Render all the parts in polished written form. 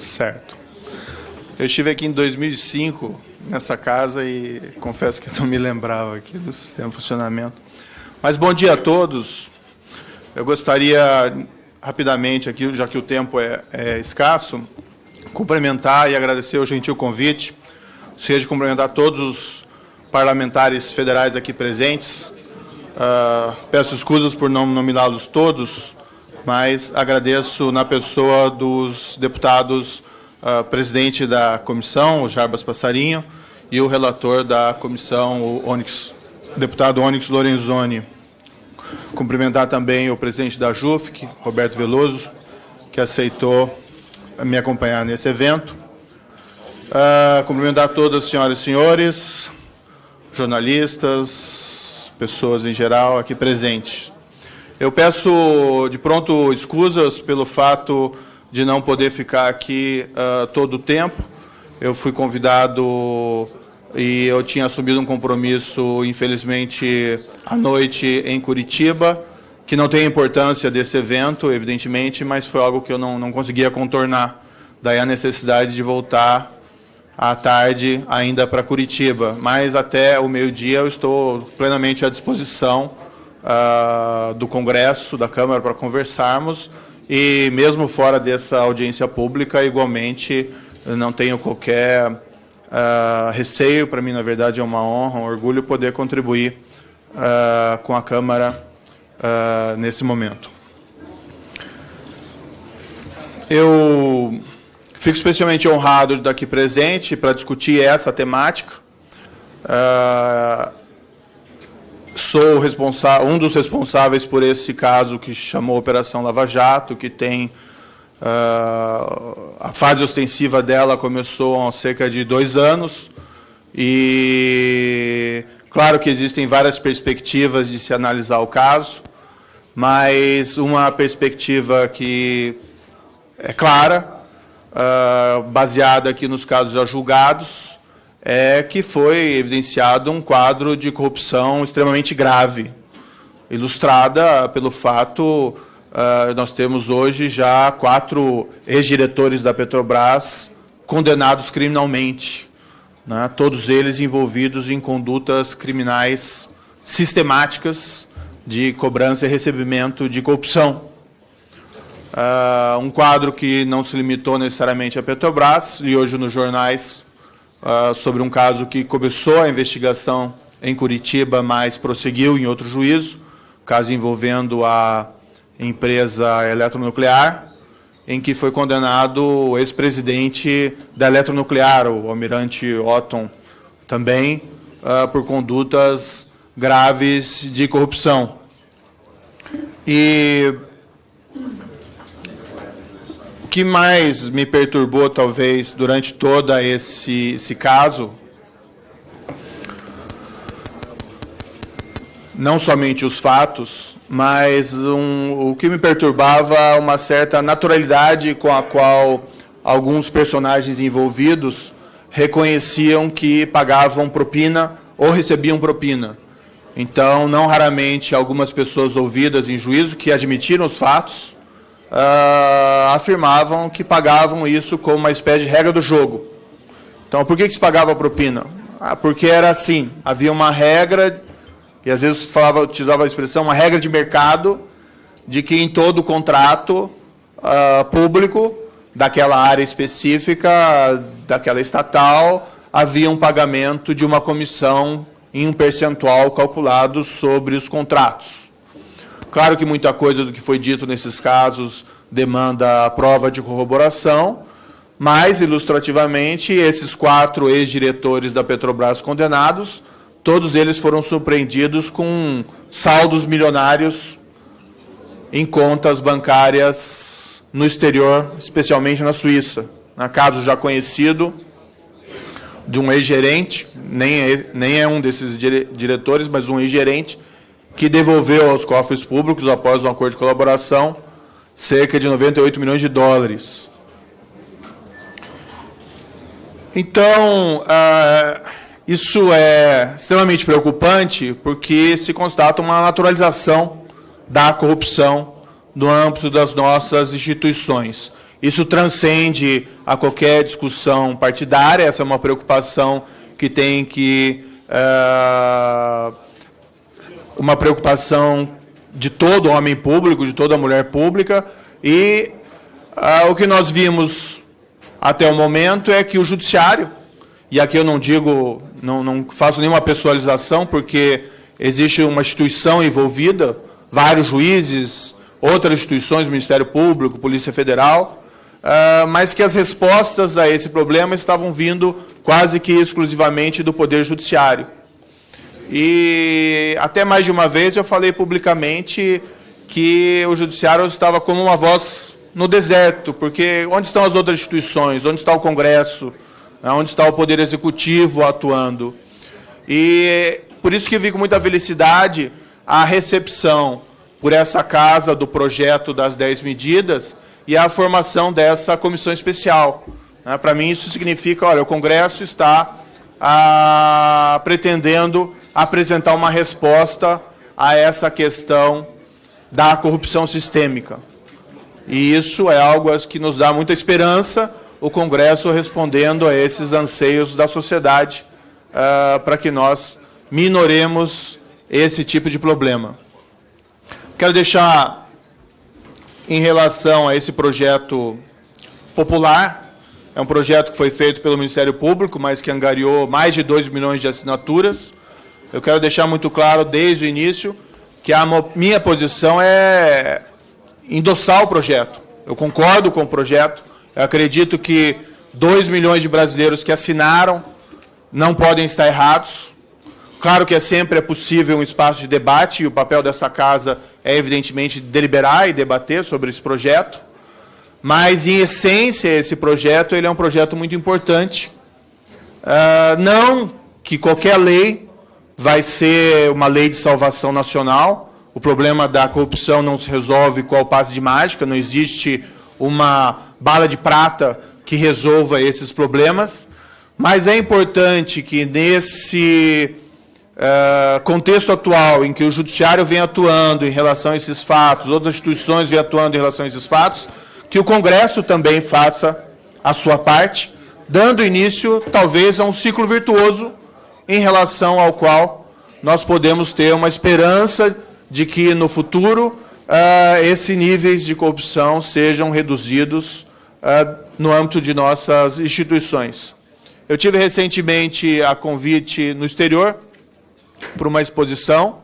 Certo. Eu estive aqui em 2005, nessa casa, e confesso que não me lembrava aqui do sistema de funcionamento. Mas bom dia a todos. Eu gostaria, rapidamente, aqui, já que o tempo é escasso, cumprimentar e agradecer o gentil convite, seja cumprimentar todos os parlamentares federais aqui presentes. Peço escusas por não nominá-los todos, mas agradeço na pessoa dos deputados, presidente da comissão, o Jarbas Passarinho, e o relator da comissão, o deputado Onyx Lorenzoni. Cumprimentar também o presidente da JUFC, Roberto Veloso, que aceitou me acompanhar nesse evento. Cumprimentar todas as senhoras e senhores, jornalistas, pessoas em geral aqui presentes. Eu peço de pronto escusas pelo fato de não poder ficar aqui todo o tempo. Eu fui convidado e eu tinha assumido um compromisso, infelizmente, à noite em Curitiba, que não tem a importância desse evento, evidentemente, mas foi algo que eu não conseguia contornar. Daí a necessidade de voltar à tarde ainda para Curitiba. Mas até o meio-dia eu estou plenamente à disposição do Congresso, da Câmara, para conversarmos. E mesmo fora dessa audiência pública, igualmente, não tenho qualquer receio. Para mim, na verdade, é uma honra, um orgulho poder contribuir com a Câmara nesse momento. Eu fico especialmente honrado de estar aqui presente para discutir essa temática. Sou um dos responsáveis por esse caso que chamou Operação Lava Jato, que tem a fase ostensiva dela começou há cerca de 2 anos, e claro que existem várias perspectivas de se analisar o caso, mas uma perspectiva que é clara, baseada aqui nos casos já julgados, é que foi evidenciado um quadro de corrupção extremamente grave, ilustrada pelo fato, nós temos hoje já 4 ex-diretores da Petrobras condenados criminalmente, né, todos eles envolvidos em condutas criminais sistemáticas de cobrança e recebimento de corrupção. Um quadro que não se limitou necessariamente à Petrobras, e hoje nos jornais, sobre um caso que começou a investigação em Curitiba, mas prosseguiu em outro juízo, caso envolvendo a empresa eletronuclear, em que foi condenado o ex-presidente da eletronuclear, o almirante Otton, também por condutas graves de corrupção. E o que mais me perturbou, talvez, durante todo esse caso, não somente os fatos, mas o que me perturbava uma certa naturalidade com a qual alguns personagens envolvidos reconheciam que pagavam propina ou recebiam propina. Então, não raramente, algumas pessoas ouvidas em juízo que admitiram os fatos afirmavam que pagavam isso como uma espécie de regra do jogo. Então, por que se pagava a propina? Porque era assim, havia uma regra, e às vezes utilizava a expressão, uma regra de mercado, de que em todo contrato público, daquela área específica, daquela estatal, havia um pagamento de uma comissão em um percentual calculado sobre os contratos. Claro que muita coisa do que foi dito nesses casos demanda a prova de corroboração, mas, ilustrativamente, esses 4 ex-diretores da Petrobras condenados, todos eles foram surpreendidos com saldos milionários em contas bancárias no exterior, especialmente na Suíça. No caso já conhecido de um ex-gerente, nem é um desses diretores, mas um ex-gerente, que devolveu aos cofres públicos, após um acordo de colaboração, cerca de 98 milhões de dólares. Então, isso é extremamente preocupante, porque se constata uma naturalização da corrupção no âmbito das nossas instituições. Isso transcende a qualquer discussão partidária, essa é uma preocupação que tem que... uma preocupação de todo homem público, de toda mulher pública, e o que nós vimos até o momento é que o judiciário, e aqui eu não digo, não faço nenhuma pessoalização, porque existe uma instituição envolvida, vários juízes, outras instituições, Ministério Público, Polícia Federal, mas que as respostas a esse problema estavam vindo quase que exclusivamente do Poder Judiciário. E até mais de uma vez eu falei publicamente que o Judiciário estava como uma voz no deserto, porque onde estão as outras instituições? Onde está o Congresso? Onde está o Poder Executivo atuando? E por isso que vi com muita felicidade a recepção por essa casa do projeto das 10 medidas e a formação dessa comissão especial. Para mim isso significa, olha, o Congresso está pretendendo apresentar uma resposta a essa questão da corrupção sistêmica. E isso é algo que nos dá muita esperança, o Congresso respondendo a esses anseios da sociedade, para que nós minoremos esse tipo de problema. Quero deixar, em relação a esse projeto popular, é um projeto que foi feito pelo Ministério Público, mas que angariou mais de 2 milhões de assinaturas. Eu quero deixar muito claro, desde o início, que a minha posição é endossar o projeto. Eu concordo com o projeto. Eu acredito que 2 milhões de brasileiros que assinaram não podem estar errados. Claro que sempre é possível um espaço de debate, e o papel dessa casa é, evidentemente, deliberar e debater sobre esse projeto. Mas, em essência, esse projeto ele é um projeto muito importante. Não que qualquer lei vai ser uma lei de salvação nacional. O problema da corrupção não se resolve com o passe de mágica, não existe uma bala de prata que resolva esses problemas, mas é importante que nesse contexto atual, em que o Judiciário vem atuando em relação a esses fatos, outras instituições vêm atuando em relação a esses fatos, que o Congresso também faça a sua parte, dando início, talvez, a um ciclo virtuoso em relação ao qual nós podemos ter uma esperança de que, no futuro, esses níveis de corrupção sejam reduzidos no âmbito de nossas instituições. Eu tive recentemente a convite no exterior para uma exposição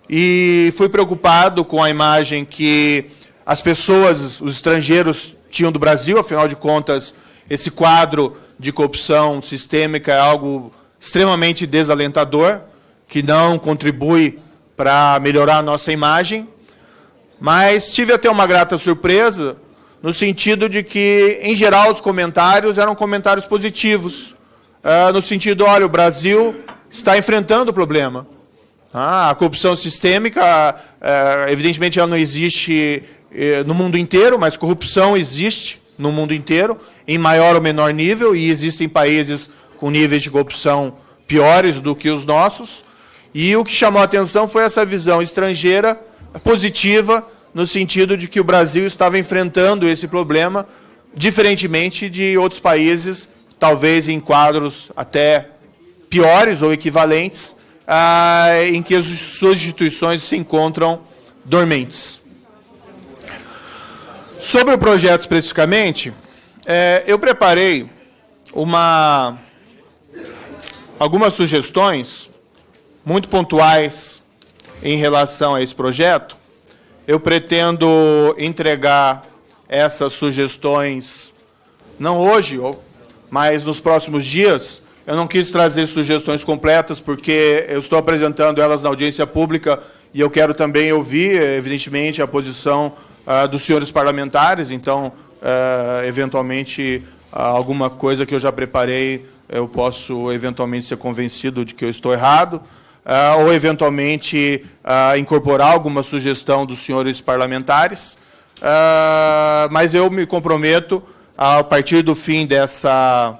e fui preocupado com a imagem que as pessoas, os estrangeiros, tinham do Brasil. Afinal de contas, esse quadro de corrupção sistêmica é algo extremamente desalentador, que não contribui para melhorar a nossa imagem, mas tive até uma grata surpresa, no sentido de que, em geral, os comentários eram comentários positivos, no sentido, olha, o Brasil está enfrentando o problema. A corrupção sistêmica, evidentemente, ela não existe no mundo inteiro, mas corrupção existe no mundo inteiro, em maior ou menor nível, e existem países com níveis de corrupção piores do que os nossos. E o que chamou a atenção foi essa visão estrangeira positiva, no sentido de que o Brasil estava enfrentando esse problema, diferentemente de outros países, talvez em quadros até piores ou equivalentes, em que as suas instituições se encontram dormentes. Sobre o projeto especificamente, eu preparei algumas sugestões muito pontuais em relação a esse projeto. Eu pretendo entregar essas sugestões, não hoje, mas nos próximos dias. Eu não quis trazer sugestões completas, porque eu estou apresentando elas na audiência pública e eu quero também ouvir, evidentemente, a posição dos senhores parlamentares. Então, eventualmente, alguma coisa que eu já preparei, eu posso, eventualmente, ser convencido de que eu estou errado, ou, eventualmente, incorporar alguma sugestão dos senhores parlamentares. Mas eu me comprometo, a partir do fim dessa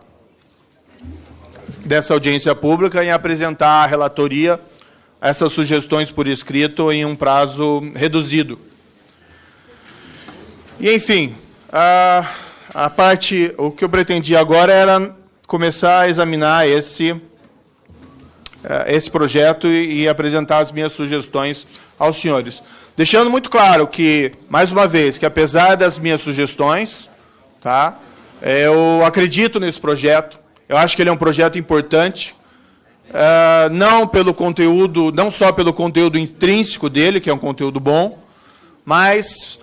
audiência pública, em apresentar à relatoria essas sugestões por escrito em um prazo reduzido. E, enfim, O que eu pretendia agora era começar a examinar esse projeto e apresentar as minhas sugestões aos senhores. Deixando muito claro que, mais uma vez, que apesar das minhas sugestões, tá, eu acredito nesse projeto, eu acho que ele é um projeto importante, não pelo conteúdo, não só pelo conteúdo intrínseco dele, que é um conteúdo bom, mas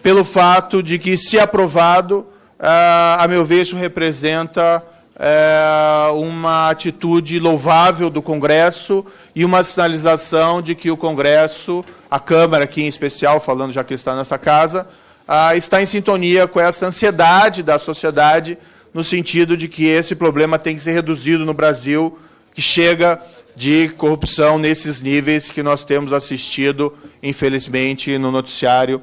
pelo fato de que, se aprovado, a meu ver, isso representa uma atitude louvável do Congresso e uma sinalização de que o Congresso, a Câmara aqui em especial, falando já que está nessa casa, está em sintonia com essa ansiedade da sociedade, no sentido de que esse problema tem que ser reduzido no Brasil, que chega de corrupção nesses níveis que nós temos assistido, infelizmente, no noticiário,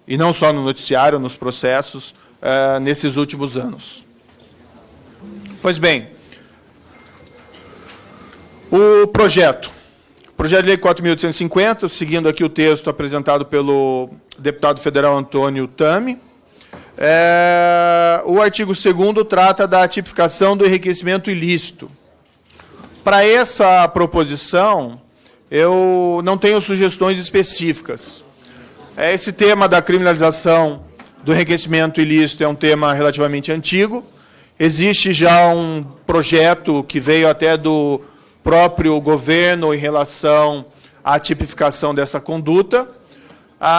e não só no noticiário, nos processos, nesses últimos anos. Pois bem, o projeto de lei 4.850, seguindo aqui o texto apresentado pelo deputado federal Antônio Tami, o artigo 2º trata da tipificação do enriquecimento ilícito. Para essa proposição, eu não tenho sugestões específicas. Esse tema da criminalização do enriquecimento ilícito é um tema relativamente antigo. Existe já um projeto que veio até do próprio governo em relação à tipificação dessa conduta.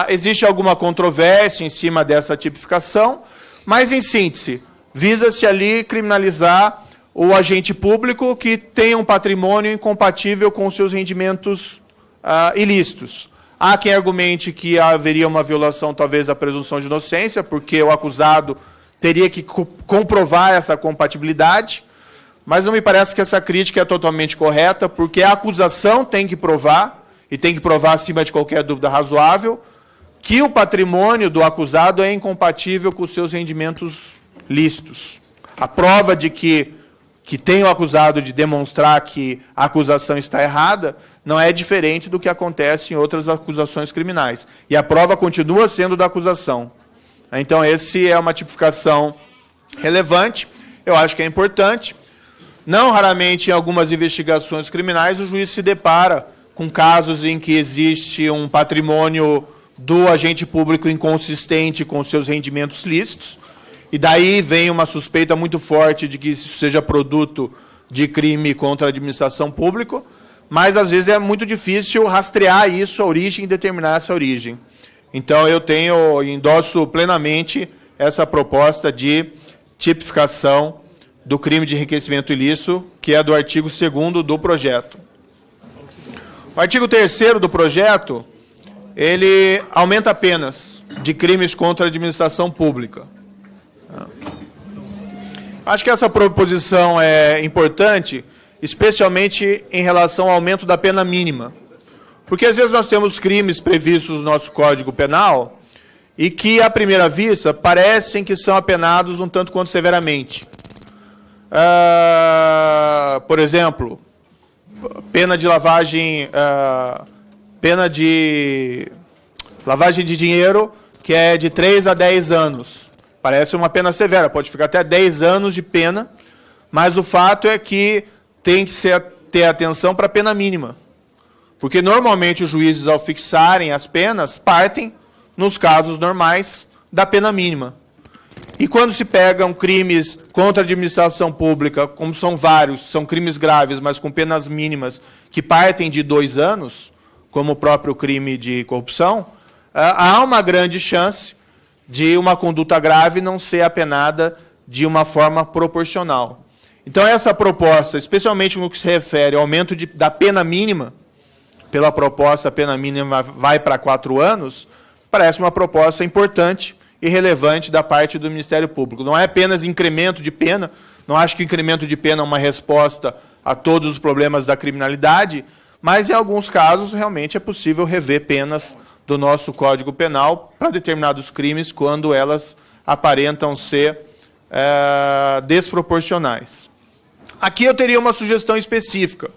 Existe alguma controvérsia em cima dessa tipificação, mas, em síntese, visa-se ali criminalizar o agente público que tenha um patrimônio incompatível com os seus rendimentos ilícitos. Há quem argumente que haveria uma violação, talvez, da presunção de inocência, porque o acusado teria que comprovar essa compatibilidade, mas não me parece que essa crítica é totalmente correta, porque a acusação tem que provar, e tem que provar acima de qualquer dúvida razoável, que o patrimônio do acusado é incompatível com os seus rendimentos lícitos. A prova de que tem o acusado de demonstrar que a acusação está errada não é diferente do que acontece em outras acusações criminais. E a prova continua sendo da acusação. Então, essa é uma tipificação relevante, eu acho que é importante. Não raramente, em algumas investigações criminais, o juiz se depara com casos em que existe um patrimônio do agente público inconsistente com seus rendimentos lícitos, e daí vem uma suspeita muito forte de que isso seja produto de crime contra a administração pública, mas, às vezes, é muito difícil rastrear isso, a origem, e determinar essa origem. Então, eu endosso plenamente essa proposta de tipificação do crime de enriquecimento ilícito, que é do artigo 2º do projeto. O artigo 3º do projeto, ele aumenta penas de crimes contra a administração pública. Acho que essa proposição é importante, especialmente em relação ao aumento da pena mínima. Porque, às vezes, nós temos crimes previstos no nosso Código Penal e que, à primeira vista, parecem que são apenados um tanto quanto severamente. Por exemplo, pena de lavagem de dinheiro, que é de 3 a 10 anos. Parece uma pena severa, pode ficar até 10 anos de pena, mas o fato é que tem que ter atenção para a pena mínima. Porque, normalmente, os juízes, ao fixarem as penas, partem, nos casos normais, da pena mínima. E quando se pegam crimes contra a administração pública, como são vários, são crimes graves, mas com penas mínimas, que partem de 2 anos, como o próprio crime de corrupção, há uma grande chance de uma conduta grave não ser apenada de uma forma proporcional. Então, essa proposta, especialmente no que se refere ao aumento da pena mínima, pela proposta, a pena mínima vai para 4 anos, parece uma proposta importante e relevante da parte do Ministério Público. Não é apenas incremento de pena, não acho que incremento de pena é uma resposta a todos os problemas da criminalidade, mas, em alguns casos, realmente é possível rever penas do nosso Código Penal para determinados crimes quando elas aparentam ser desproporcionais. Aqui eu teria uma sugestão específica.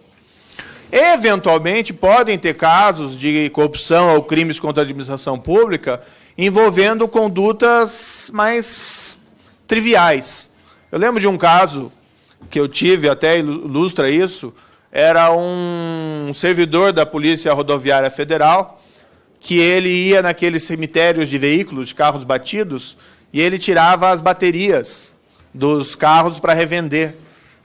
Eventualmente, podem ter casos de corrupção ou crimes contra a administração pública envolvendo condutas mais triviais. Eu lembro de um caso que eu tive, até ilustra isso, era um servidor da Polícia Rodoviária Federal, que ele ia naqueles cemitérios de veículos, de carros batidos, e ele tirava as baterias dos carros para revender,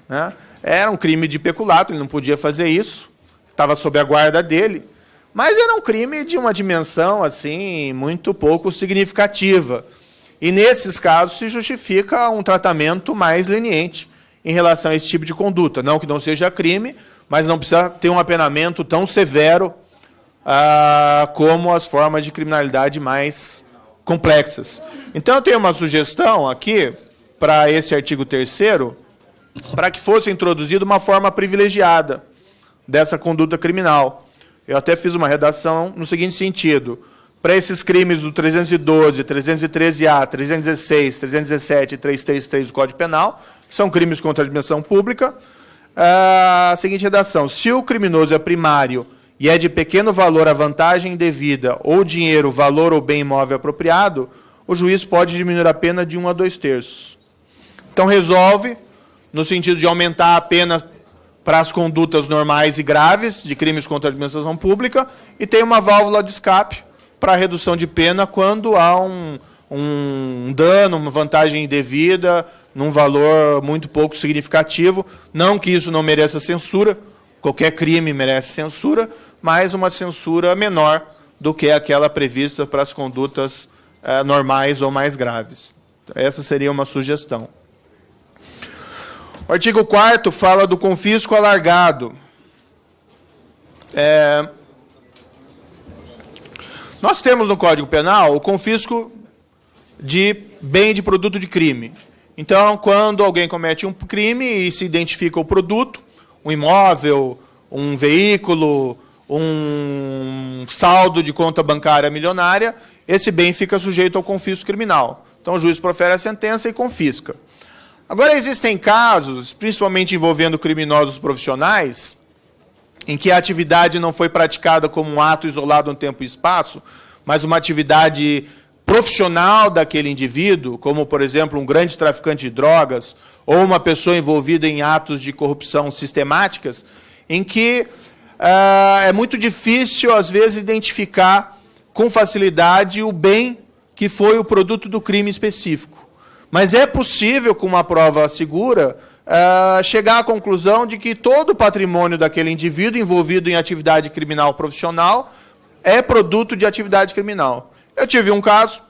né? Era um crime de peculato, ele não podia fazer isso, estava sob a guarda dele, mas era um crime de uma dimensão assim muito pouco significativa. E, nesses casos, se justifica um tratamento mais leniente em relação a esse tipo de conduta. Não que não seja crime, mas não precisa ter um apenamento tão severo como as formas de criminalidade mais complexas. Então, eu tenho uma sugestão aqui para esse artigo 3º, para que fosse introduzida uma forma privilegiada dessa conduta criminal. Eu até fiz uma redação no seguinte sentido: para esses crimes do 312, 313-A, 316, 317 e 333 do Código Penal, que são crimes contra a administração pública, a seguinte redação: se o criminoso é primário e é de pequeno valor a vantagem indevida ou dinheiro, valor ou bem imóvel apropriado, o juiz pode diminuir a pena de 1 a 2/3. Então, resolve no sentido de aumentar a pena para as condutas normais e graves de crimes contra a administração pública e tem uma válvula de escape para a redução de pena quando há um dano, uma vantagem indevida, num valor muito pouco significativo. Não que isso não mereça censura, qualquer crime merece censura, mas uma censura menor do que aquela prevista para as condutas normais ou mais graves. Essa seria uma sugestão. O artigo 4º fala do confisco alargado. Nós temos no Código Penal o confisco de bem de produto de crime. Então, quando alguém comete um crime e se identifica o produto, um imóvel, um veículo, um saldo de conta bancária milionária, esse bem fica sujeito ao confisco criminal. Então, o juiz profere a sentença e confisca. Agora, existem casos, principalmente envolvendo criminosos profissionais, em que a atividade não foi praticada como um ato isolado no tempo e espaço, mas uma atividade profissional daquele indivíduo, como, por exemplo, um grande traficante de drogas, ou uma pessoa envolvida em atos de corrupção sistemáticas, em que é muito difícil, às vezes, identificar com facilidade o bem que foi o produto do crime específico. Mas é possível, com uma prova segura, chegar à conclusão de que todo o patrimônio daquele indivíduo envolvido em atividade criminal profissional é produto de atividade criminal. Eu tive um caso,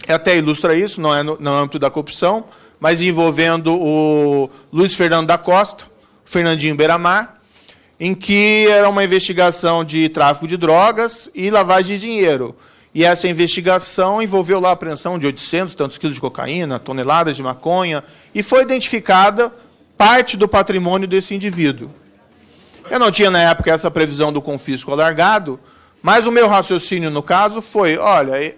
até ilustra isso, não é no âmbito da corrupção, mas envolvendo o Luiz Fernando da Costa, Fernandinho Beiramar, em que era uma investigação de tráfico de drogas e lavagem de dinheiro. E essa investigação envolveu lá a apreensão de 800 tantos quilos de cocaína, toneladas de maconha, e foi identificada parte do patrimônio desse indivíduo. Eu não tinha, na época, essa previsão do confisco alargado, mas o meu raciocínio, no caso, foi, olha,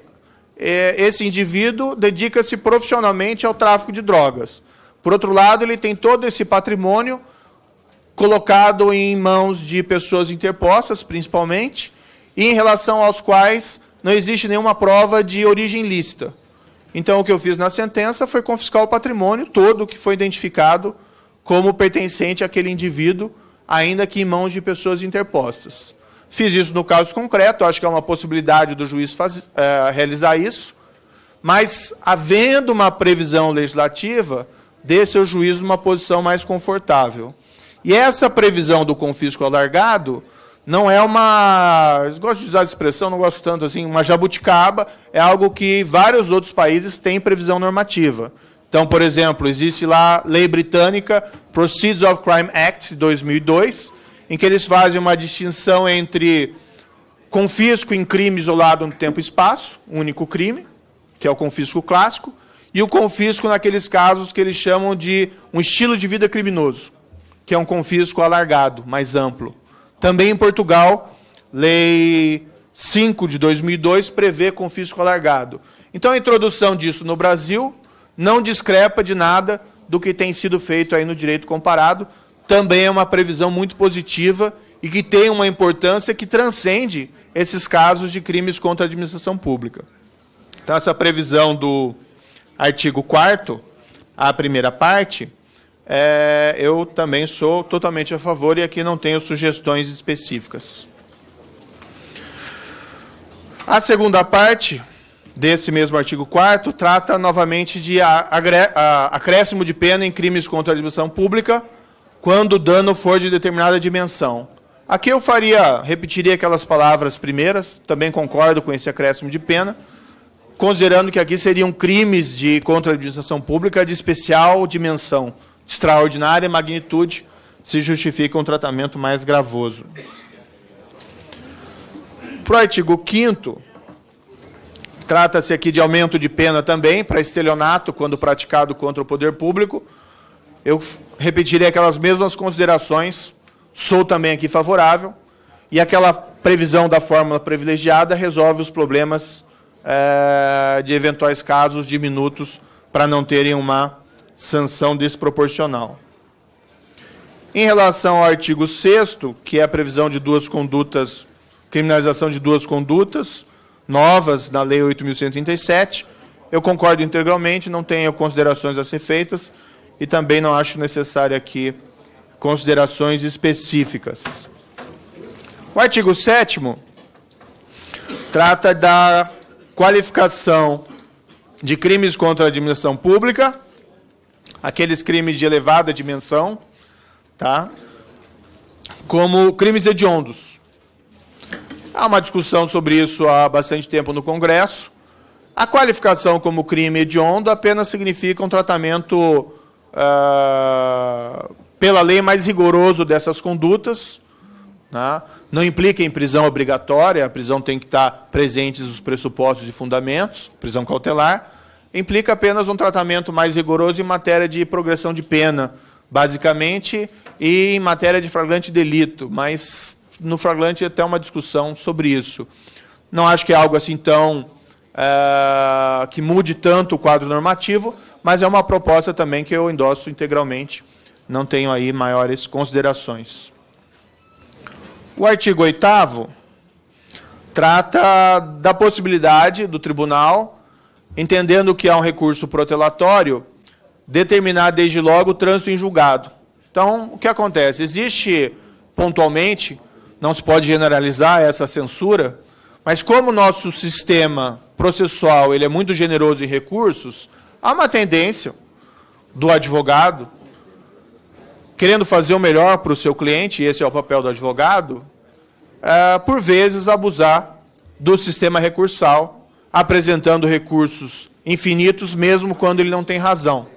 esse indivíduo dedica-se profissionalmente ao tráfico de drogas. Por outro lado, ele tem todo esse patrimônio colocado em mãos de pessoas interpostas, principalmente, e em relação aos quais não existe nenhuma prova de origem lícita. Então, o que eu fiz na sentença foi confiscar o patrimônio todo que foi identificado como pertencente àquele indivíduo, ainda que em mãos de pessoas interpostas. Fiz isso no caso concreto, acho que é uma possibilidade do juiz realizar isso, mas, havendo uma previsão legislativa, dê-se ao juiz numa posição mais confortável. E essa previsão do confisco alargado não é uma, eu gosto de usar a expressão, não gosto tanto assim, uma jabuticaba, é algo que vários outros países têm previsão normativa. Então, por exemplo, existe lá a lei britânica Proceeds of Crime Act, de 2002, em que eles fazem uma distinção entre confisco em crime isolado no tempo e espaço, um único crime, que é o confisco clássico, e o confisco naqueles casos que eles chamam de um estilo de vida criminoso, que é um confisco alargado, mais amplo. Também em Portugal, Lei 5 de 2002 prevê confisco alargado. Então, a introdução disso no Brasil não discrepa de nada do que tem sido feito aí no direito comparado. Também é uma previsão muito positiva e que tem uma importância que transcende esses casos de crimes contra a administração pública. Então, essa previsão do artigo 4º, a primeira parte, eu também sou totalmente a favor e aqui não tenho sugestões específicas. A segunda parte desse mesmo artigo 4º trata novamente de acréscimo de pena em crimes contra a administração pública quando o dano for de determinada dimensão. Aqui eu repetiria aquelas palavras primeiras, também concordo com esse acréscimo de pena, considerando que aqui seriam crimes contra a administração pública de especial dimensão, de extraordinária magnitude, se justifica um tratamento mais gravoso. Para o artigo 5º, trata-se aqui de aumento de pena também para estelionato, quando praticado contra o poder público. Eu repetirei aquelas mesmas considerações, sou também aqui favorável, e aquela previsão da fórmula privilegiada resolve os problemas de eventuais casos diminutos para não terem uma sanção desproporcional. Em relação ao artigo 6º, que é a previsão de criminalização de duas condutas novas na Lei 8.137, eu concordo integralmente, não tenho considerações a ser feitas e também não acho necessário aqui considerações específicas. O artigo 7º trata da qualificação de crimes contra a administração pública, aqueles crimes de elevada dimensão, tá? Como crimes hediondos. Há uma discussão sobre isso há bastante tempo no Congresso. A qualificação como crime hediondo apenas significa um tratamento pela lei mais rigoroso dessas condutas, né? Não implica em prisão obrigatória, a prisão tem que estar presentes os pressupostos e fundamentos, prisão cautelar, implica apenas um tratamento mais rigoroso em matéria de progressão de pena, basicamente, e em matéria de flagrante delito, mas no flagrante até uma discussão sobre isso. Não acho que é algo assim tão que mude tanto o quadro normativo, mas é uma proposta também que eu endosso integralmente, não tenho aí maiores considerações. O artigo 8º trata da possibilidade do tribunal, entendendo que há um recurso protelatório, determinar desde logo o trânsito em julgado. Então, o que acontece? Existe, pontualmente, não se pode generalizar essa censura, mas como o nosso sistema processual ele é muito generoso em recursos, há uma tendência do advogado, querendo fazer o melhor para o seu cliente, e esse é o papel do advogado, por vezes abusar do sistema recursal, apresentando recursos infinitos, mesmo quando ele não tem razão.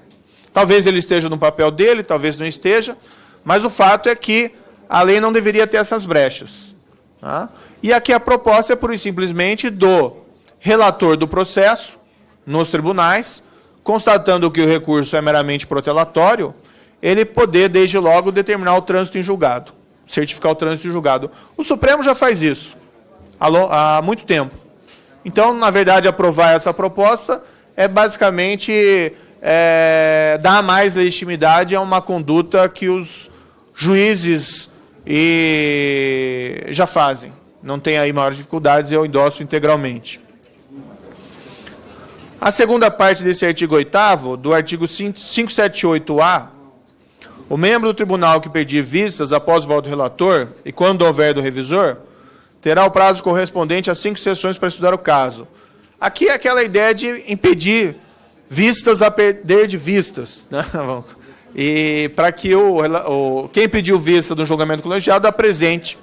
Talvez ele esteja no papel dele, talvez não esteja, mas o fato é que a lei não deveria ter essas brechas. Tá? E aqui a proposta é, pura e simplesmente, do relator do processo, nos tribunais, constatando que o recurso é meramente protelatório, ele poder, desde logo, determinar o trânsito em julgado, certificar o trânsito em julgado. O Supremo já faz isso há muito tempo. Então, na verdade, aprovar essa proposta é basicamente dar mais legitimidade a uma conduta que os juízes já fazem. Não tem aí maiores dificuldades, eu endosso integralmente. A segunda parte desse artigo 8º, do artigo 578-A, o membro do tribunal que pedir vistas após o voto do relator, e quando houver do revisor, terá o prazo correspondente a 5 sessões para estudar o caso. Aqui é aquela ideia de impedir vistas a perder de vistas, né? E para que quem pediu vista do julgamento colegiado apresente.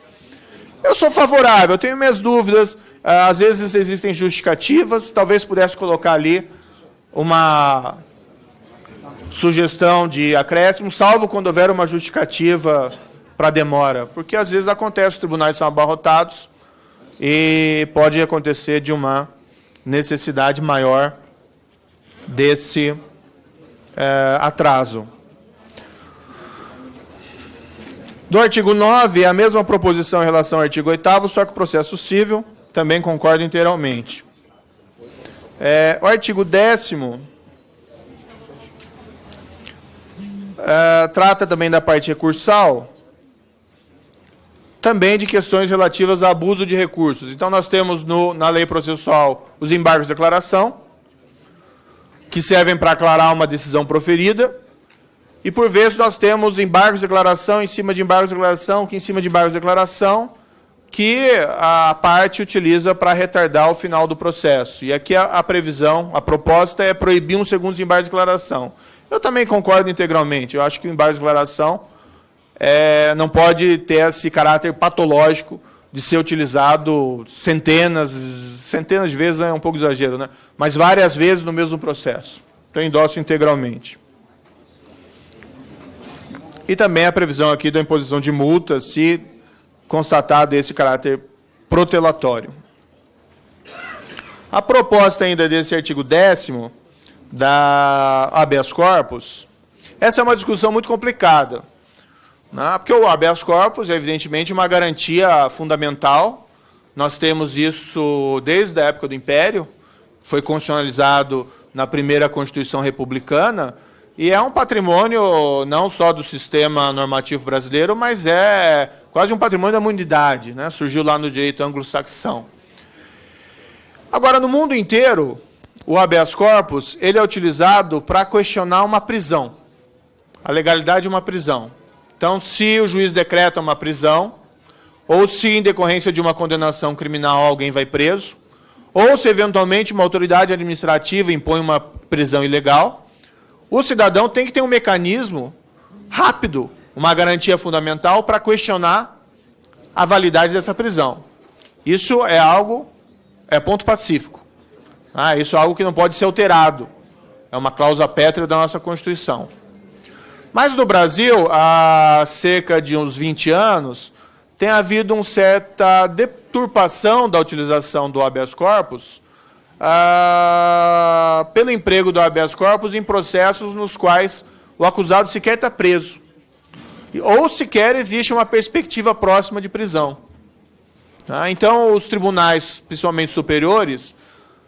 Eu sou favorável, eu tenho minhas dúvidas, às vezes existem justificativas, talvez pudesse colocar ali uma sugestão de acréscimo, salvo quando houver uma justificativa para demora, porque às vezes acontece, os tribunais são abarrotados e pode acontecer de uma necessidade maior desse atraso. Do artigo 9, a mesma proposição em relação ao artigo 8º, só que o processo civil, também concordo integralmente. O artigo 10º trata também da parte recursal, também de questões relativas a abuso de recursos. Então, nós temos na lei processual os embargos de declaração, que servem para aclarar uma decisão proferida, e, por vezes, nós temos embargos de declaração em cima de embargos de declaração, que em cima de embargos de declaração, que a parte utiliza para retardar o final do processo. E aqui a previsão, a proposta é proibir um segundo embargo de declaração. Eu também concordo integralmente. Eu acho que o embargo de declaração não pode ter esse caráter patológico de ser utilizado centenas de vezes, é um pouco exagero, né? Mas várias vezes no mesmo processo. Então, endosso integralmente. E também a previsão aqui da imposição de multa, se constatado esse caráter protelatório. A proposta ainda desse artigo 10º, da habeas corpus, essa é uma discussão muito complicada, né? Porque o habeas corpus é, evidentemente, uma garantia fundamental. Nós temos isso desde a época do Império, foi constitucionalizado na primeira Constituição Republicana, e é um patrimônio não só do sistema normativo brasileiro, mas é quase um patrimônio da humanidade, né? Surgiu lá no direito anglo-saxão. Agora, no mundo inteiro, o habeas corpus ele é utilizado para questionar uma prisão, a legalidade de uma prisão. Então, se o juiz decreta uma prisão, ou se em decorrência de uma condenação criminal alguém vai preso, ou se eventualmente uma autoridade administrativa impõe uma prisão ilegal, o cidadão tem que ter um mecanismo rápido, uma garantia fundamental para questionar a validade dessa prisão. Isso é ponto pacífico. Isso é algo que não pode ser alterado. É uma cláusula pétrea da nossa Constituição. Mas no Brasil, há cerca de uns 20 anos, tem havido uma certa deturpação da utilização do habeas corpus pelo emprego do habeas corpus em processos nos quais o acusado sequer está preso, ou sequer existe uma perspectiva próxima de prisão. Então, os tribunais, principalmente superiores,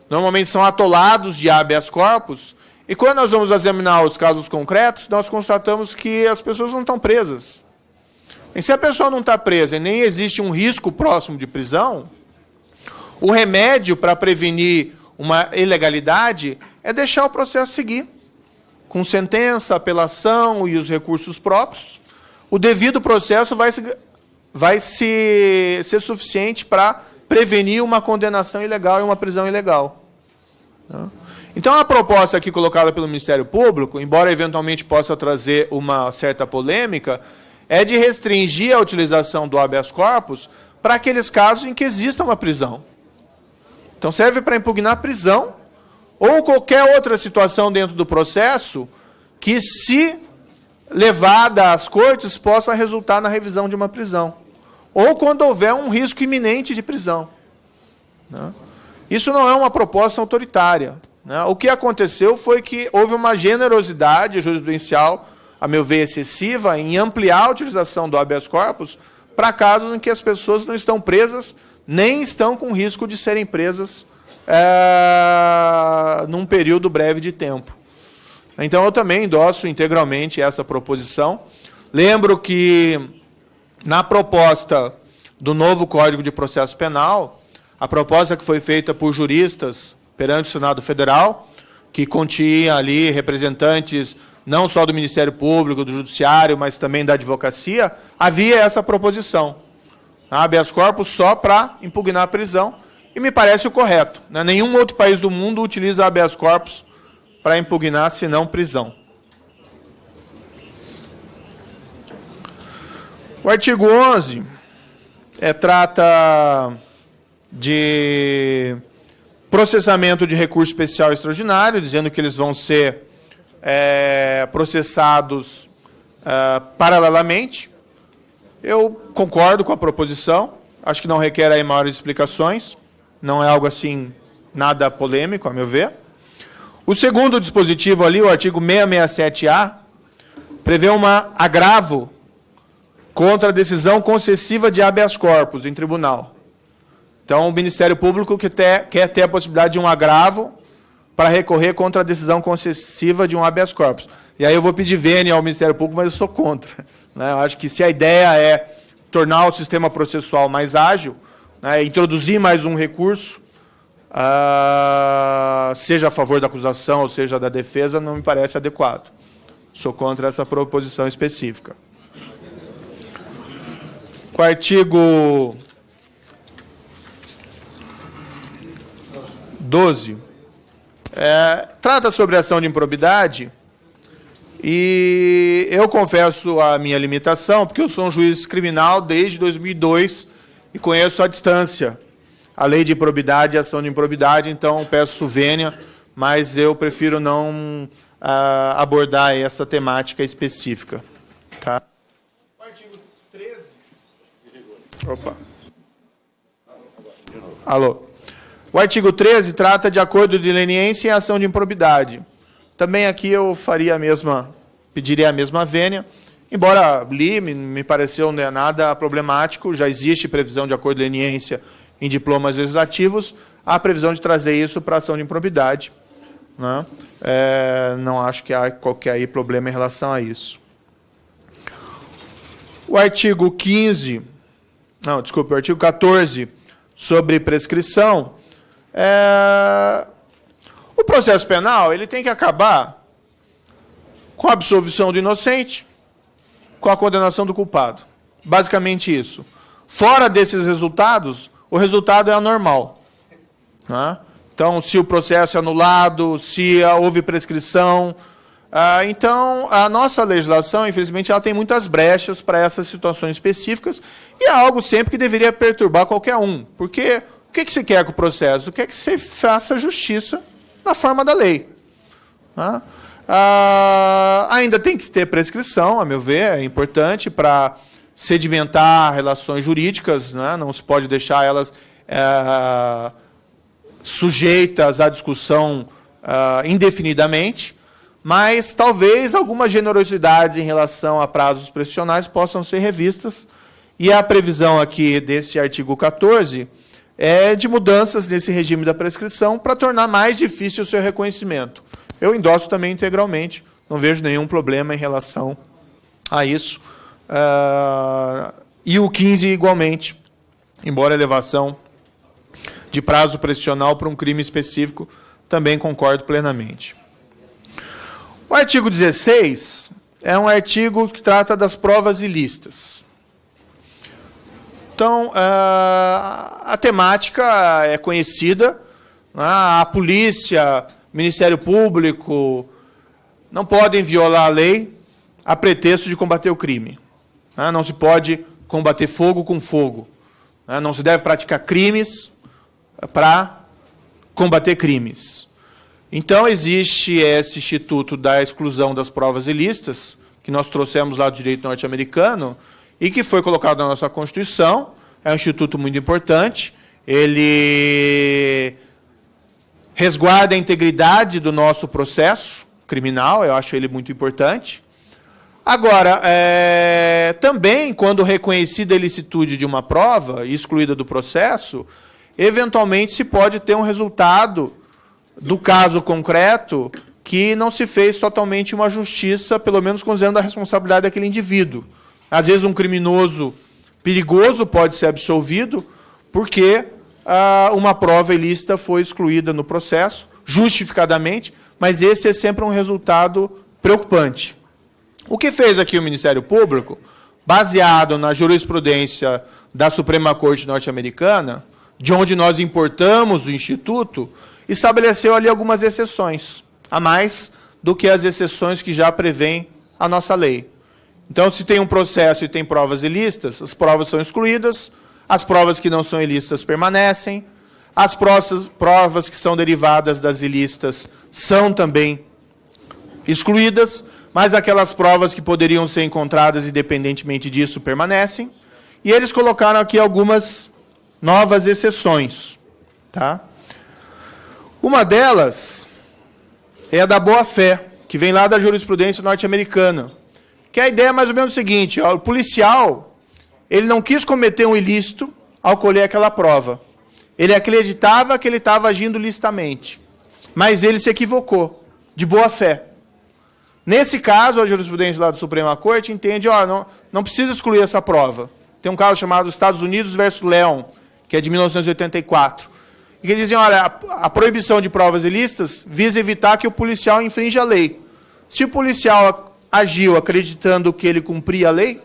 normalmente são atolados de habeas corpus, e quando nós vamos examinar os casos concretos, nós constatamos que as pessoas não estão presas. E se a pessoa não está presa e nem existe um risco próximo de prisão, o remédio para prevenir uma ilegalidade é deixar o processo seguir, com sentença, apelação e os recursos próprios. O devido processo vai ser suficiente para prevenir uma condenação ilegal e uma prisão ilegal. Então, a proposta aqui colocada pelo Ministério Público, embora eventualmente possa trazer uma certa polêmica, é de restringir a utilização do habeas corpus para aqueles casos em que exista uma prisão. Então, serve para impugnar a prisão ou qualquer outra situação dentro do processo que, se levada às cortes, possa resultar na revisão de uma prisão. Ou quando houver um risco iminente de prisão. Isso não é uma proposta autoritária. O que aconteceu foi que houve uma generosidade jurisprudencial, a meu ver, excessiva, em ampliar a utilização do habeas corpus para casos em que as pessoas não estão presas, nem estão com risco de serem presas num período breve de tempo. Então, eu também endosso integralmente essa proposição. Lembro que, na proposta do novo Código de Processo Penal, a proposta que foi feita por juristas perante o Senado Federal, que continha ali representantes não só do Ministério Público, do Judiciário, mas também da Advocacia, havia essa proposição. Habeas corpus só para impugnar a prisão, e me parece o correto. Nenhum outro país do mundo utiliza habeas corpus para impugnar, senão prisão. O artigo 11 trata de processamento de recurso especial extraordinário, dizendo que eles vão ser processados paralelamente. Eu concordo com a proposição, acho que não requer aí maiores explicações, não é algo assim, nada polêmico, a meu ver. O segundo dispositivo ali, o artigo 667-A, prevê um agravo contra a decisão concessiva de habeas corpus em tribunal. Então, o Ministério Público quer ter a possibilidade de um agravo para recorrer contra a decisão concessiva de um habeas corpus. E aí eu vou pedir vênia ao Ministério Público, mas eu sou contra. Eu acho que se a ideia é tornar o sistema processual mais ágil, né, introduzir mais um recurso, seja a favor da acusação ou seja da defesa, não me parece adequado. Sou contra essa proposição específica. O artigo 12 trata sobre ação de improbidade, e eu confesso a minha limitação, porque eu sou um juiz criminal desde 2002 e conheço à distância a lei de improbidade e a ação de improbidade, então peço vênia, mas eu prefiro não abordar essa temática específica. Tá? O artigo 13... Opa. Alô. O artigo 13 trata de acordo de leniência e ação de improbidade. Também aqui eu pediria a mesma vênia, embora li, me pareceu não é nada problemático, já existe previsão de acordo de leniência em diplomas legislativos, há previsão de trazer isso para a ação de improbidade, né? Não acho que há qualquer problema em relação a isso. O artigo 14, sobre prescrição, o processo penal ele tem que acabar com a absolvição do inocente, com a condenação do culpado. Basicamente isso. Fora desses resultados, o resultado é anormal, né? Então, se o processo é anulado, se houve prescrição. Então, a nossa legislação, infelizmente, ela tem muitas brechas para essas situações específicas, e é algo sempre que deveria perturbar qualquer um. Porque o que se quer com o processo? Quer que você faça justiça na forma da lei, né? Ainda tem que ter prescrição, a meu ver, é importante para sedimentar relações jurídicas, né? Não se pode deixar elas sujeitas à discussão indefinidamente, mas talvez algumas generosidades em relação a prazos prescricionais possam ser revistas, e a previsão aqui desse artigo 14 é de mudanças nesse regime da prescrição para tornar mais difícil o seu reconhecimento. Eu endosso também integralmente, não vejo nenhum problema em relação a isso. E o 15 igualmente, embora a elevação de prazo prescricional para um crime específico, também concordo plenamente. O artigo 16 é um artigo que trata das provas ilícitas. Então, a temática é conhecida, né? A polícia, o Ministério Público não podem violar a lei a pretexto de combater o crime, né? Não se pode combater fogo com fogo, né? Não se deve praticar crimes para combater crimes. Então, existe esse instituto da exclusão das provas ilícitas, que nós trouxemos lá do direito norte-americano, e que foi colocado na nossa Constituição. É um instituto muito importante, ele resguarda a integridade do nosso processo criminal, eu acho ele muito importante. Agora, também, quando reconhecida a ilicitude de uma prova, excluída do processo, eventualmente se pode ter um resultado do caso concreto que não se fez totalmente uma justiça, pelo menos considerando a responsabilidade daquele indivíduo. Às vezes um criminoso perigoso pode ser absolvido porque uma prova ilícita foi excluída no processo, justificadamente, mas esse é sempre um resultado preocupante. O que fez aqui o Ministério Público, baseado na jurisprudência da Suprema Corte norte-americana, de onde nós importamos o Instituto, estabeleceu ali algumas exceções, a mais do que as exceções que já prevêem a nossa lei. Então, se tem um processo e tem provas ilícitas, as provas são excluídas, as provas que não são ilícitas permanecem, as provas que são derivadas das ilícitas são também excluídas, mas aquelas provas que poderiam ser encontradas independentemente disso permanecem, e eles colocaram aqui algumas novas exceções, tá? Uma delas é a da boa-fé, que vem lá da jurisprudência norte-americana, que a ideia é mais ou menos o seguinte: o policial ele não quis cometer um ilícito ao colher aquela prova. Ele acreditava que ele estava agindo licitamente, mas ele se equivocou, de boa-fé. Nesse caso, a jurisprudência lá da Suprema Corte entende, não precisa excluir essa prova. Tem um caso chamado Estados Unidos versus Leon, que é de 1984. E que eles diziam, olha, a proibição de provas ilícitas visa evitar que o policial infrinja a lei. Se o policial agiu acreditando que ele cumpria a lei,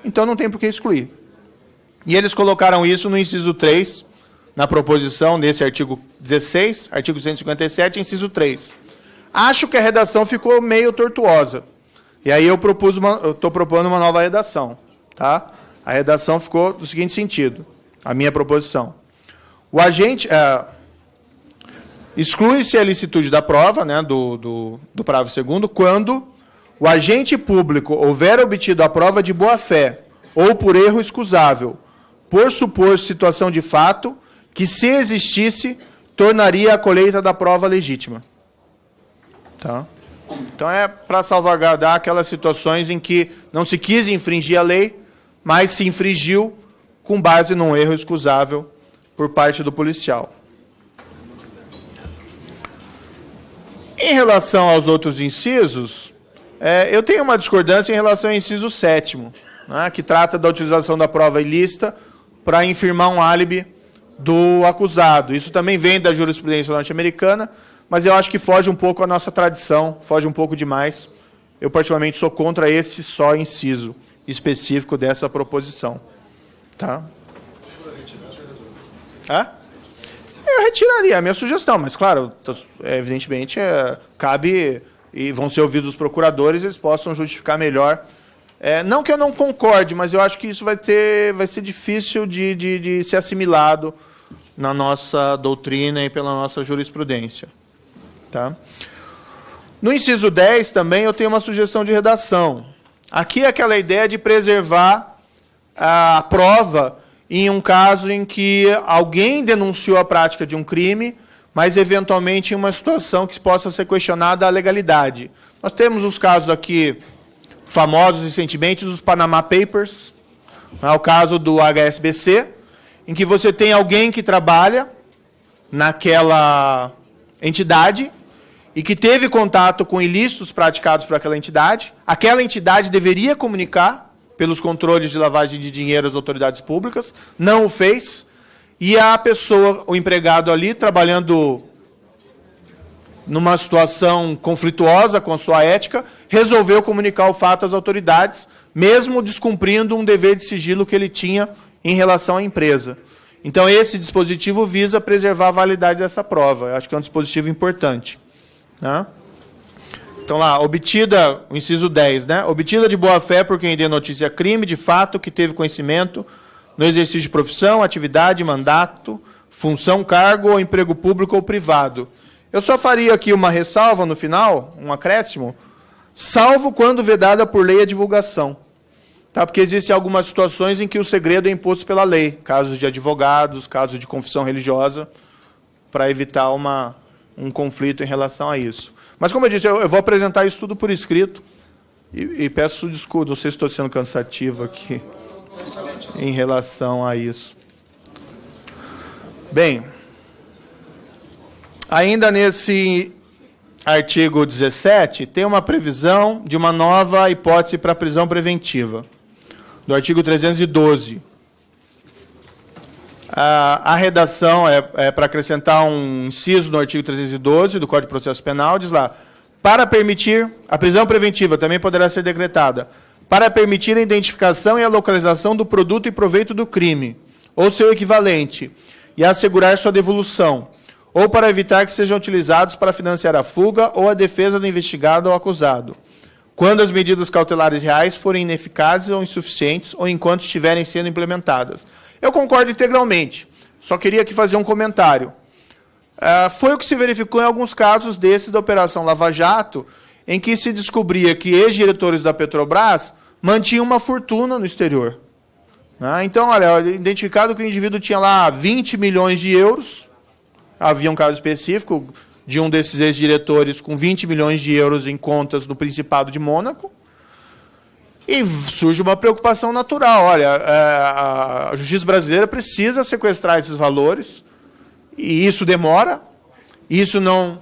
então não tem por que excluir. E eles colocaram isso no inciso 3, na proposição desse artigo 16, artigo 157, inciso 3. Acho que a redação ficou meio tortuosa. E aí eu estou propondo uma nova redação. Tá? A redação ficou do seguinte sentido, a minha proposição. O agente... exclui-se a licitude da prova, né, do parágrafo 2º, quando o agente público houver obtido a prova de boa-fé ou por erro excusável, por supor situação de fato que, se existisse, tornaria a colheita da prova legítima. Tá? Então, é para salvaguardar aquelas situações em que não se quis infringir a lei, mas se infringiu com base num erro excusável por parte do policial. Em relação aos outros incisos, eu tenho uma discordância em relação ao inciso 7º, né, que trata da utilização da prova ilícita para infirmar um álibi do acusado. Isso também vem da jurisprudência norte-americana, mas eu acho que foge um pouco à nossa tradição, foge um pouco demais. Eu, particularmente, sou contra esse só inciso específico dessa proposição. Tá? Eu retiraria a minha sugestão, mas, claro, evidentemente, cabe, e vão ser ouvidos os procuradores, eles possam justificar melhor. Não que eu não concorde, mas eu acho que isso vai ser difícil de ser assimilado na nossa doutrina e pela nossa jurisprudência. Tá? No inciso 10, também, eu tenho uma sugestão de redação. Aqui é aquela ideia de preservar a prova em um caso em que alguém denunciou a prática de um crime, mas, eventualmente, em uma situação que possa ser questionada a legalidade. Nós temos os casos aqui famosos recentemente, dos Panama Papers, o caso do HSBC, em que você tem alguém que trabalha naquela entidade e que teve contato com ilícitos praticados por aquela entidade deveria comunicar pelos controles de lavagem de dinheiro às autoridades públicas, não o fez, e a pessoa, o empregado ali, trabalhando numa situação conflituosa com a sua ética, resolveu comunicar o fato às autoridades, mesmo descumprindo um dever de sigilo que ele tinha em relação à empresa. Então, esse dispositivo visa preservar a validade dessa prova. Eu acho que é um dispositivo importante. Né? Então, lá, obtida, o inciso 10, né? Obtida de boa-fé por quem dê notícia crime, de fato, que teve conhecimento no exercício de profissão, atividade, mandato, função, cargo ou emprego público ou privado. Eu só faria aqui uma ressalva no final, um acréscimo, salvo quando vedada por lei a divulgação. Tá? Porque existem algumas situações em que o segredo é imposto pela lei, casos de advogados, casos de confissão religiosa, para evitar um conflito em relação a isso. Mas, como eu disse, eu vou apresentar isso tudo por escrito e peço desculpa, não sei se estou sendo cansativo aqui em relação a isso. Bem, ainda nesse artigo 17, tem uma previsão de uma nova hipótese para prisão preventiva, do artigo 312. A redação é para acrescentar um inciso no artigo 312 do Código de Processo Penal, diz lá, para permitir, a prisão preventiva também poderá ser decretada, para permitir a identificação e a localização do produto e proveito do crime, ou seu equivalente, e assegurar sua devolução, ou para evitar que sejam utilizados para financiar a fuga ou a defesa do investigado ou acusado, quando as medidas cautelares reais forem ineficazes ou insuficientes, ou enquanto estiverem sendo implementadas. Eu concordo integralmente, só queria aqui fazer um comentário. Foi o que se verificou em alguns casos desses da Operação Lava Jato, em que se descobria que ex-diretores da Petrobras mantinham uma fortuna no exterior. Então, olha, identificado que o indivíduo tinha lá 20 milhões de euros, havia um caso específico de um desses ex-diretores com 20 milhões de euros em contas do Principado de Mônaco, e surge uma preocupação natural. Olha, a justiça brasileira precisa sequestrar esses valores, e isso demora, isso não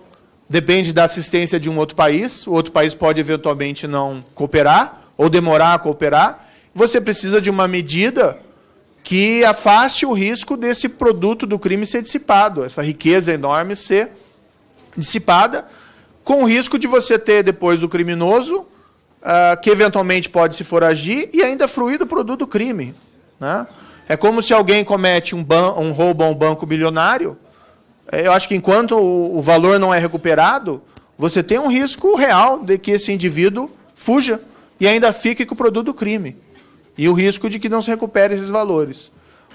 depende da assistência de um outro país, o outro país pode eventualmente não cooperar, ou demorar a cooperar, você precisa de uma medida que afaste o risco desse produto do crime ser dissipado, essa riqueza enorme ser dissipada, com o risco de você ter depois o criminoso, que eventualmente pode se foragir e ainda fruir do produto do crime, né? É como se alguém comete um roubo a um banco bilionário. Eu acho que enquanto o valor não é recuperado, você tem um risco real de que esse indivíduo fuja e ainda fique com o produto do crime. E o risco de que não se recupere esses valores.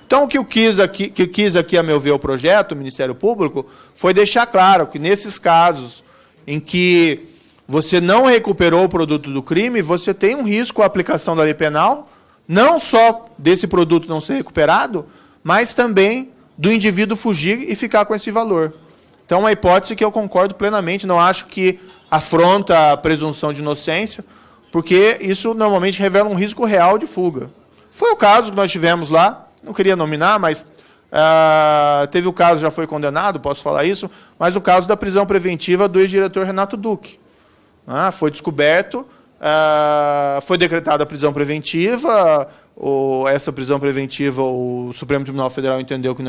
Então, o que eu quis aqui, a meu ver, o projeto, o Ministério Público, foi deixar claro que nesses casos em que você não recuperou o produto do crime, você tem um risco à aplicação da lei penal, não só desse produto não ser recuperado, mas também do indivíduo fugir e ficar com esse valor. Então, é uma hipótese que eu concordo plenamente, não acho que afronta a presunção de inocência, porque isso normalmente revela um risco real de fuga. Foi o caso que nós tivemos lá, não queria nominar, mas teve o caso, já foi condenado, posso falar isso, mas o caso da prisão preventiva do ex-diretor Renato Duque. Foi descoberto, foi decretada a prisão preventiva, essa prisão preventiva o Supremo Tribunal Federal entendeu que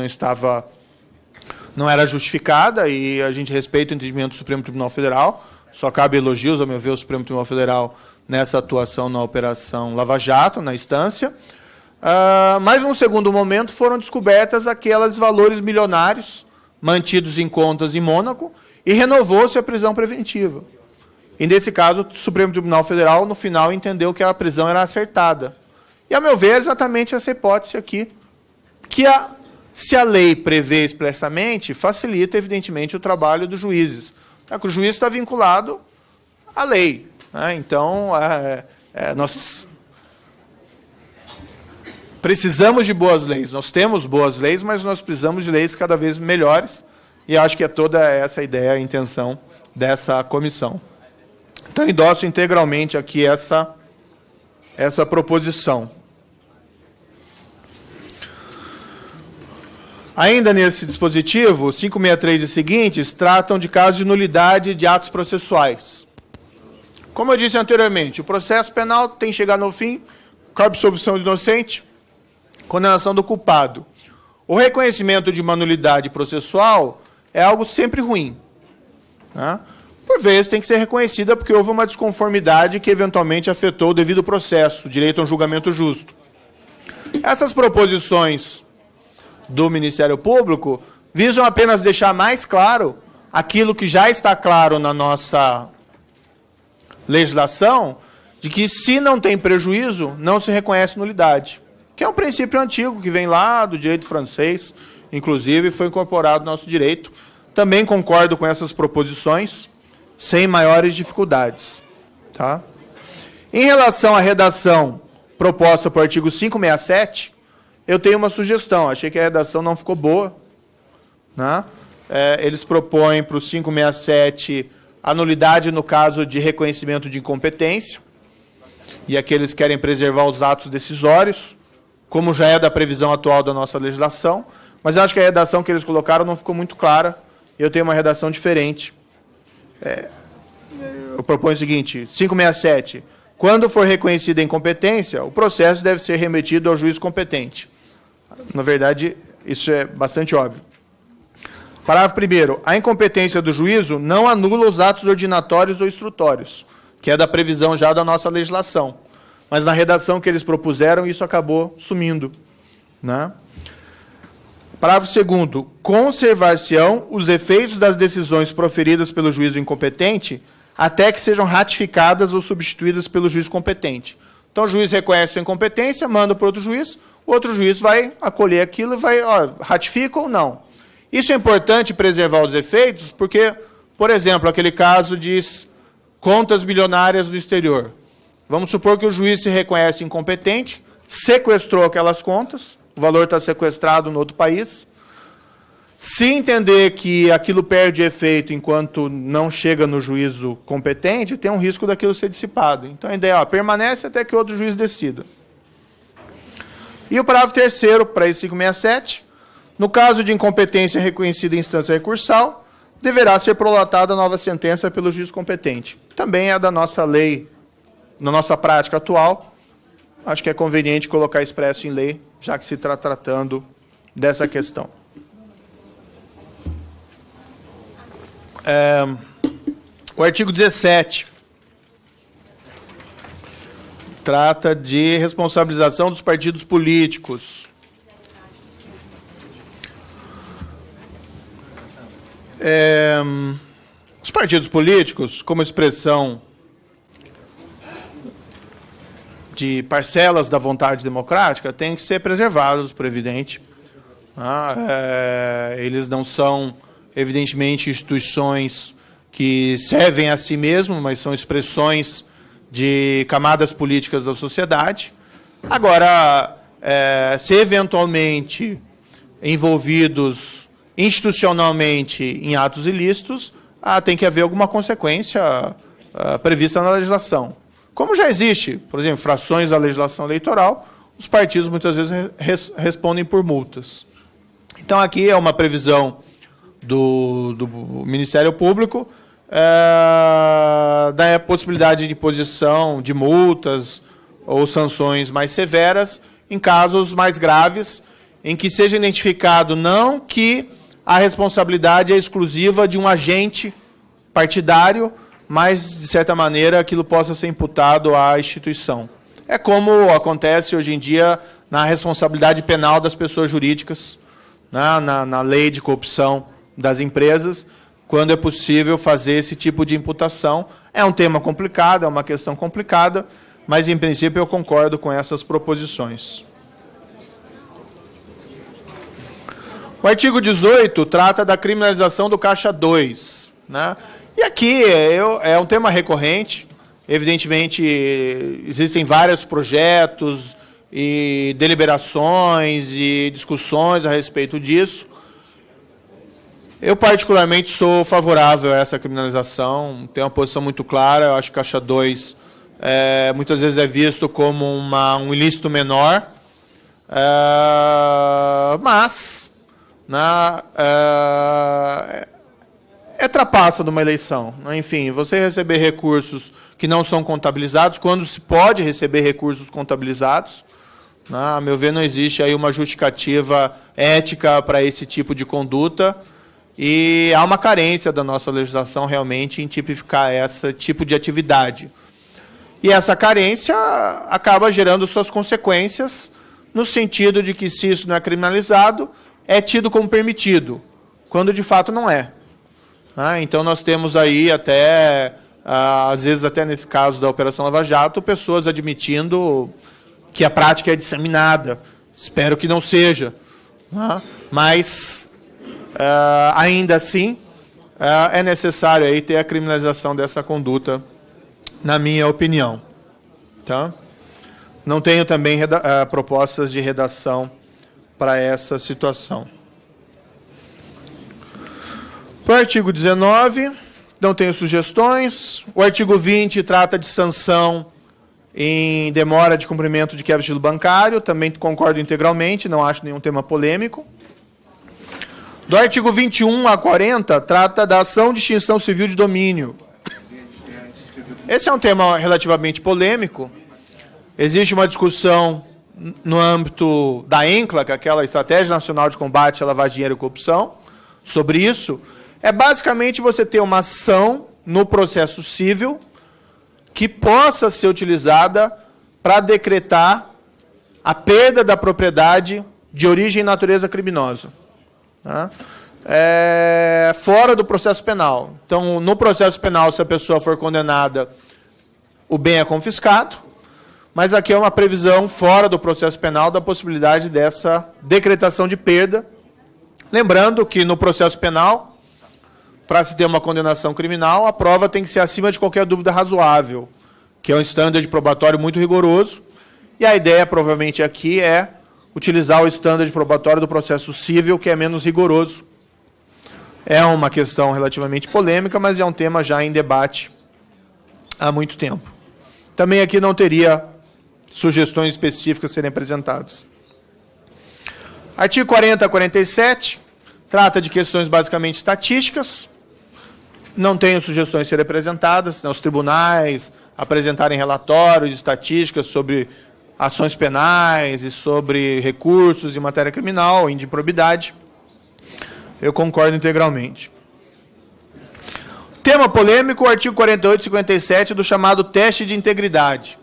não era justificada, e a gente respeita o entendimento do Supremo Tribunal Federal, só cabe elogios, ao meu ver, ao Supremo Tribunal Federal nessa atuação na Operação Lava Jato, na instância. Mas, num segundo momento, foram descobertas aqueles valores milionários mantidos em contas em Mônaco e renovou-se a prisão preventiva. E, nesse caso, o Supremo Tribunal Federal, no final, entendeu que a prisão era acertada. E, a meu ver, é exatamente essa hipótese aqui, que se a lei prevê expressamente, facilita, evidentemente, o trabalho dos juízes. O juiz está vinculado à lei, né? Então, nós precisamos de boas leis. Nós temos boas leis, mas nós precisamos de leis cada vez melhores, e acho que é toda essa a ideia, a intenção dessa comissão. Então, endosso integralmente aqui essa proposição. Ainda nesse dispositivo, 563 e seguintes tratam de casos de nulidade de atos processuais. Como eu disse anteriormente, o processo penal tem que chegar no fim com a absolvição do inocente, condenação do culpado. O reconhecimento de uma nulidade processual é algo sempre ruim, né? Por vezes tem que ser reconhecida porque houve uma desconformidade que eventualmente afetou o devido processo, o direito a um julgamento justo. Essas proposições do Ministério Público visam apenas deixar mais claro aquilo que já está claro na nossa legislação, de que se não tem prejuízo, não se reconhece nulidade, que é um princípio antigo que vem lá do direito francês, inclusive foi incorporado no nosso direito. Também concordo com essas proposições, sem maiores dificuldades. Tá? Em relação à redação proposta para o artigo 567, eu tenho uma sugestão. Achei que a redação não ficou boa, né? Eles propõem para o 567 a nulidade no caso de reconhecimento de incompetência, e aqueles que querem preservar os atos decisórios, como já é da previsão atual da nossa legislação, mas eu acho que a redação que eles colocaram não ficou muito clara. Eu tenho uma redação diferente. Eu proponho o seguinte: 567. Quando for reconhecida a incompetência, o processo deve ser remetido ao juiz competente. Na verdade, isso é bastante óbvio. Parágrafo 1º. A incompetência do juízo não anula os atos ordinatórios ou instrutórios, que é da previsão já da nossa legislação. Mas na redação que eles propuseram, isso acabou sumindo, né? Parágrafo 2º. Conservar-se-ão os efeitos das decisões proferidas pelo juízo incompetente até que sejam ratificadas ou substituídas pelo juiz competente. Então, o juiz reconhece sua incompetência, manda para outro juiz, o outro juiz vai acolher aquilo e vai, ratifica ou não. Isso é importante preservar os efeitos, porque, por exemplo, aquele caso de contas bilionárias do exterior. Vamos supor que o juiz se reconhece incompetente, sequestrou aquelas contas, o valor está sequestrado no outro país. Se entender que aquilo perde efeito enquanto não chega no juízo competente, tem um risco daquilo ser dissipado. Então, a ideia permanece até que outro juiz decida. E o parágrafo 3º, para esse 567, no caso de incompetência reconhecida em instância recursal, deverá ser prolatada a nova sentença pelo juiz competente. Também é da nossa lei, na nossa prática atual, acho que é conveniente colocar expresso em lei, já que se está tratando dessa questão. O artigo 17 trata de responsabilização dos partidos políticos. Os partidos políticos, como expressão de parcelas da vontade democrática, têm que ser preservados, por evidente. Eles não são, evidentemente, instituições que servem a si mesmos, mas são expressões de camadas políticas da sociedade. Agora, se eventualmente envolvidos institucionalmente em atos ilícitos, tem que haver alguma consequência prevista na legislação. Como já existe, por exemplo, infrações da legislação eleitoral, os partidos muitas vezes respondem por multas. Então, aqui é uma previsão do Ministério Público da possibilidade de imposição de multas ou sanções mais severas em casos mais graves, em que seja identificado não que a responsabilidade é exclusiva de um agente partidário, mas, de certa maneira, aquilo possa ser imputado à instituição. É como acontece hoje em dia na responsabilidade penal das pessoas jurídicas, na lei de corrupção das empresas, quando é possível fazer esse tipo de imputação. É um tema complicado, é uma questão complicada, mas, em princípio, eu concordo com essas proposições. O artigo 18 trata da criminalização do Caixa 2. E aqui é um tema recorrente. Evidentemente, existem vários projetos e deliberações e discussões a respeito disso. Eu, particularmente, sou favorável a essa criminalização, tenho uma posição muito clara. Eu acho que Caixa 2 muitas vezes é visto como um ilícito menor, mas é trapaça de uma eleição. Enfim, você receber recursos que não são contabilizados, quando se pode receber recursos contabilizados, a meu ver, não existe aí uma justificativa ética para esse tipo de conduta, e há uma carência da nossa legislação realmente em tipificar esse tipo de atividade. E essa carência acaba gerando suas consequências, no sentido de que, se isso não é criminalizado, é tido como permitido, quando de fato não é. Então, nós temos aí até, às vezes até nesse caso da Operação Lava Jato, pessoas admitindo que a prática é disseminada. Espero que não seja. Mas, ainda assim, é necessário aí ter a criminalização dessa conduta, na minha opinião. Tá? Não tenho também propostas de redação para essa situação. Para o artigo 19, não tenho sugestões. O artigo 20 trata de sanção em demora de cumprimento de quebra de sigilo bancário. Também concordo integralmente, não acho nenhum tema polêmico. Do artigo 21 a 40, trata da ação de extinção civil de domínio. Esse é um tema relativamente polêmico. Existe uma discussão no âmbito da ENCLA, que é aquela Estratégia Nacional de Combate à Lavagem de Dinheiro e Corrupção, sobre isso. É basicamente você ter uma ação no processo civil que possa ser utilizada para decretar a perda da propriedade de origem e natureza criminosa. Fora do processo penal. Então, no processo penal, se a pessoa for condenada, o bem é confiscado, mas aqui é uma previsão fora do processo penal da possibilidade dessa decretação de perda. Lembrando que no processo penal, para se ter uma condenação criminal, a prova tem que ser acima de qualquer dúvida razoável, que é um standard probatório muito rigoroso, e a ideia, provavelmente, aqui é utilizar o standard probatório do processo civil, que é menos rigoroso. É uma questão relativamente polêmica, mas é um tema já em debate há muito tempo. Também aqui não teria sugestões específicas a serem apresentadas. Artigo 40 a 47 trata de questões basicamente estatísticas. Não tenho sugestões a serem apresentadas, os tribunais apresentarem relatórios, estatísticas sobre ações penais e sobre recursos em matéria criminal, de improbidade, eu concordo integralmente. Tema polêmico, o artigo 48 e 57 do chamado teste de integridade.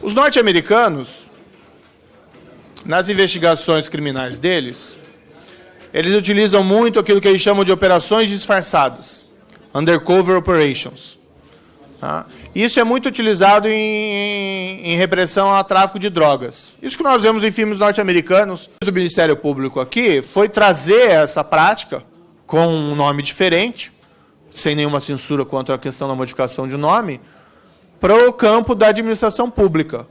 Os norte-americanos, nas investigações criminais deles, eles utilizam muito aquilo que eles chamam de operações disfarçadas, undercover operations. Tá? Isso é muito utilizado em repressão ao tráfico de drogas. Isso que nós vemos em filmes norte-americanos. O Ministério Público aqui foi trazer essa prática com um nome diferente, sem nenhuma censura quanto à questão da modificação de nome, para o campo da administração pública.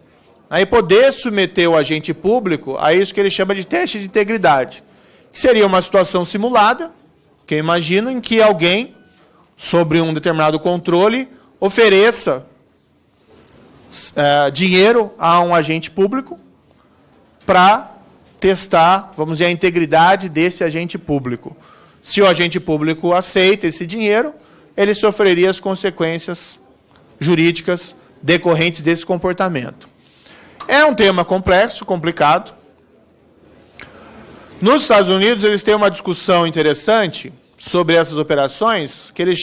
Aí poder submeter o agente público a isso que ele chama de teste de integridade, que seria uma situação simulada, que eu imagino, em que alguém, sobre um determinado controle, ofereça dinheiro a um agente público para testar, vamos dizer, a integridade desse agente público. Se o agente público aceita esse dinheiro, ele sofreria as consequências jurídicas decorrentes desse comportamento. É um tema complexo, complicado. Nos Estados Unidos, eles têm uma discussão interessante sobre essas operações, que eles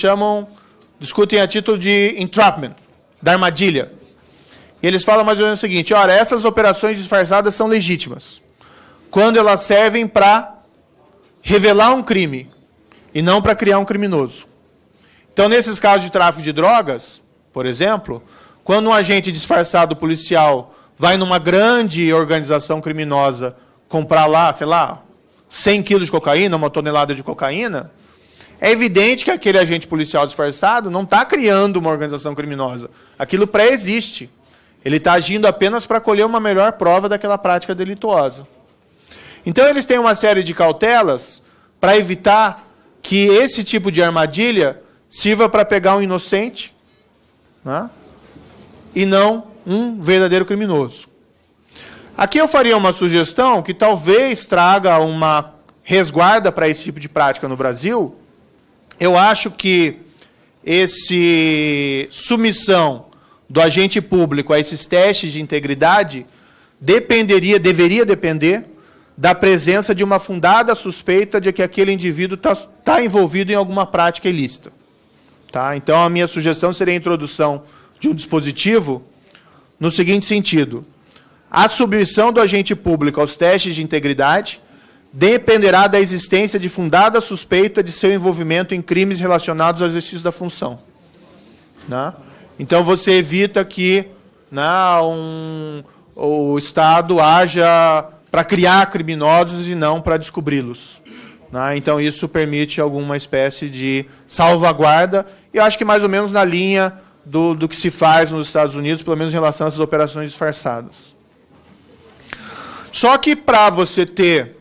discutem a título de entrapment, da armadilha. E eles falam mais ou menos o seguinte: olha, essas operações disfarçadas são legítimas quando elas servem para revelar um crime e não para criar um criminoso. Então, nesses casos de tráfico de drogas, por exemplo, quando um agente disfarçado policial vai numa grande organização criminosa comprar lá, sei lá, 100 quilos de cocaína, 1 tonelada de cocaína, é evidente que aquele agente policial disfarçado não está criando uma organização criminosa. Aquilo pré-existe. Ele está agindo apenas para colher uma melhor prova daquela prática delituosa. Então, eles têm uma série de cautelas para evitar que esse tipo de armadilha sirva para pegar um inocente, né, e não um verdadeiro criminoso. Aqui eu faria uma sugestão que talvez traga uma resguarda para esse tipo de prática no Brasil. Eu acho que submissão do agente público a esses testes de integridade deveria depender da presença de uma fundada suspeita de que aquele indivíduo está envolvido em alguma prática ilícita. Tá? Então, a minha sugestão seria a introdução de um dispositivo no seguinte sentido: a submissão do agente público aos testes de integridade dependerá da existência de fundada suspeita de seu envolvimento em crimes relacionados ao exercício da função. Né? Então, você evita que o Estado haja para criar criminosos e não para descobri-los. Né? Então, isso permite alguma espécie de salvaguarda, e eu acho que mais ou menos na linha do que se faz nos Estados Unidos, pelo menos em relação a essas operações disfarçadas. Só que para você ter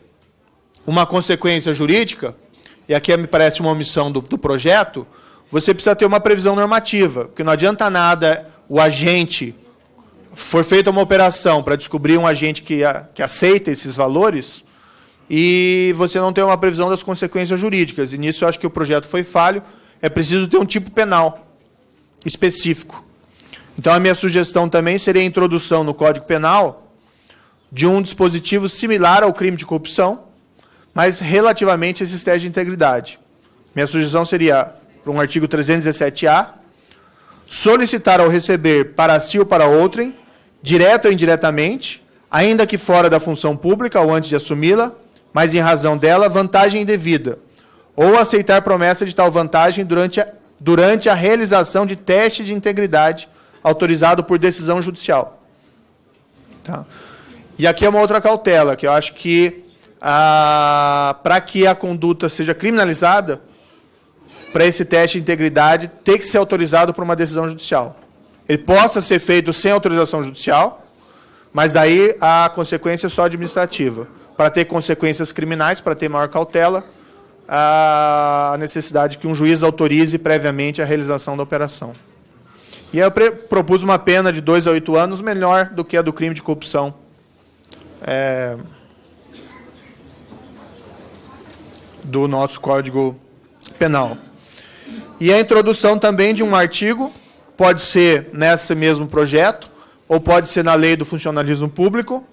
uma consequência jurídica, e aqui me parece uma omissão do projeto, você precisa ter uma previsão normativa, porque não adianta nada o agente, for feita uma operação para descobrir um agente que aceita esses valores, e você não ter uma previsão das consequências jurídicas. E nisso eu acho que o projeto foi falho, é preciso ter um tipo penal específico. Então, a minha sugestão também seria a introdução no Código Penal de um dispositivo similar ao crime de corrupção, mas relativamente a esses testes de integridade. Minha sugestão seria, para um artigo 317-A, solicitar ao receber para si ou para outrem, direto ou indiretamente, ainda que fora da função pública ou antes de assumi-la, mas em razão dela, vantagem indevida, ou aceitar promessa de tal vantagem durante a realização de teste de integridade autorizado por decisão judicial. Tá? E aqui é uma outra cautela, que eu acho que, para que a conduta seja criminalizada, para esse teste de integridade, tem que ser autorizado por uma decisão judicial. Ele possa ser feito sem autorização judicial, mas daí a consequência é só administrativa. Para ter consequências criminais, para ter maior cautela, a necessidade que um juiz autorize previamente a realização da operação. E aí eu propus uma pena de 2 a 8 anos, melhor do que a do crime de corrupção. Do nosso Código Penal. E a introdução também de um artigo pode ser nesse mesmo projeto, ou pode ser na lei do funcionalismo público,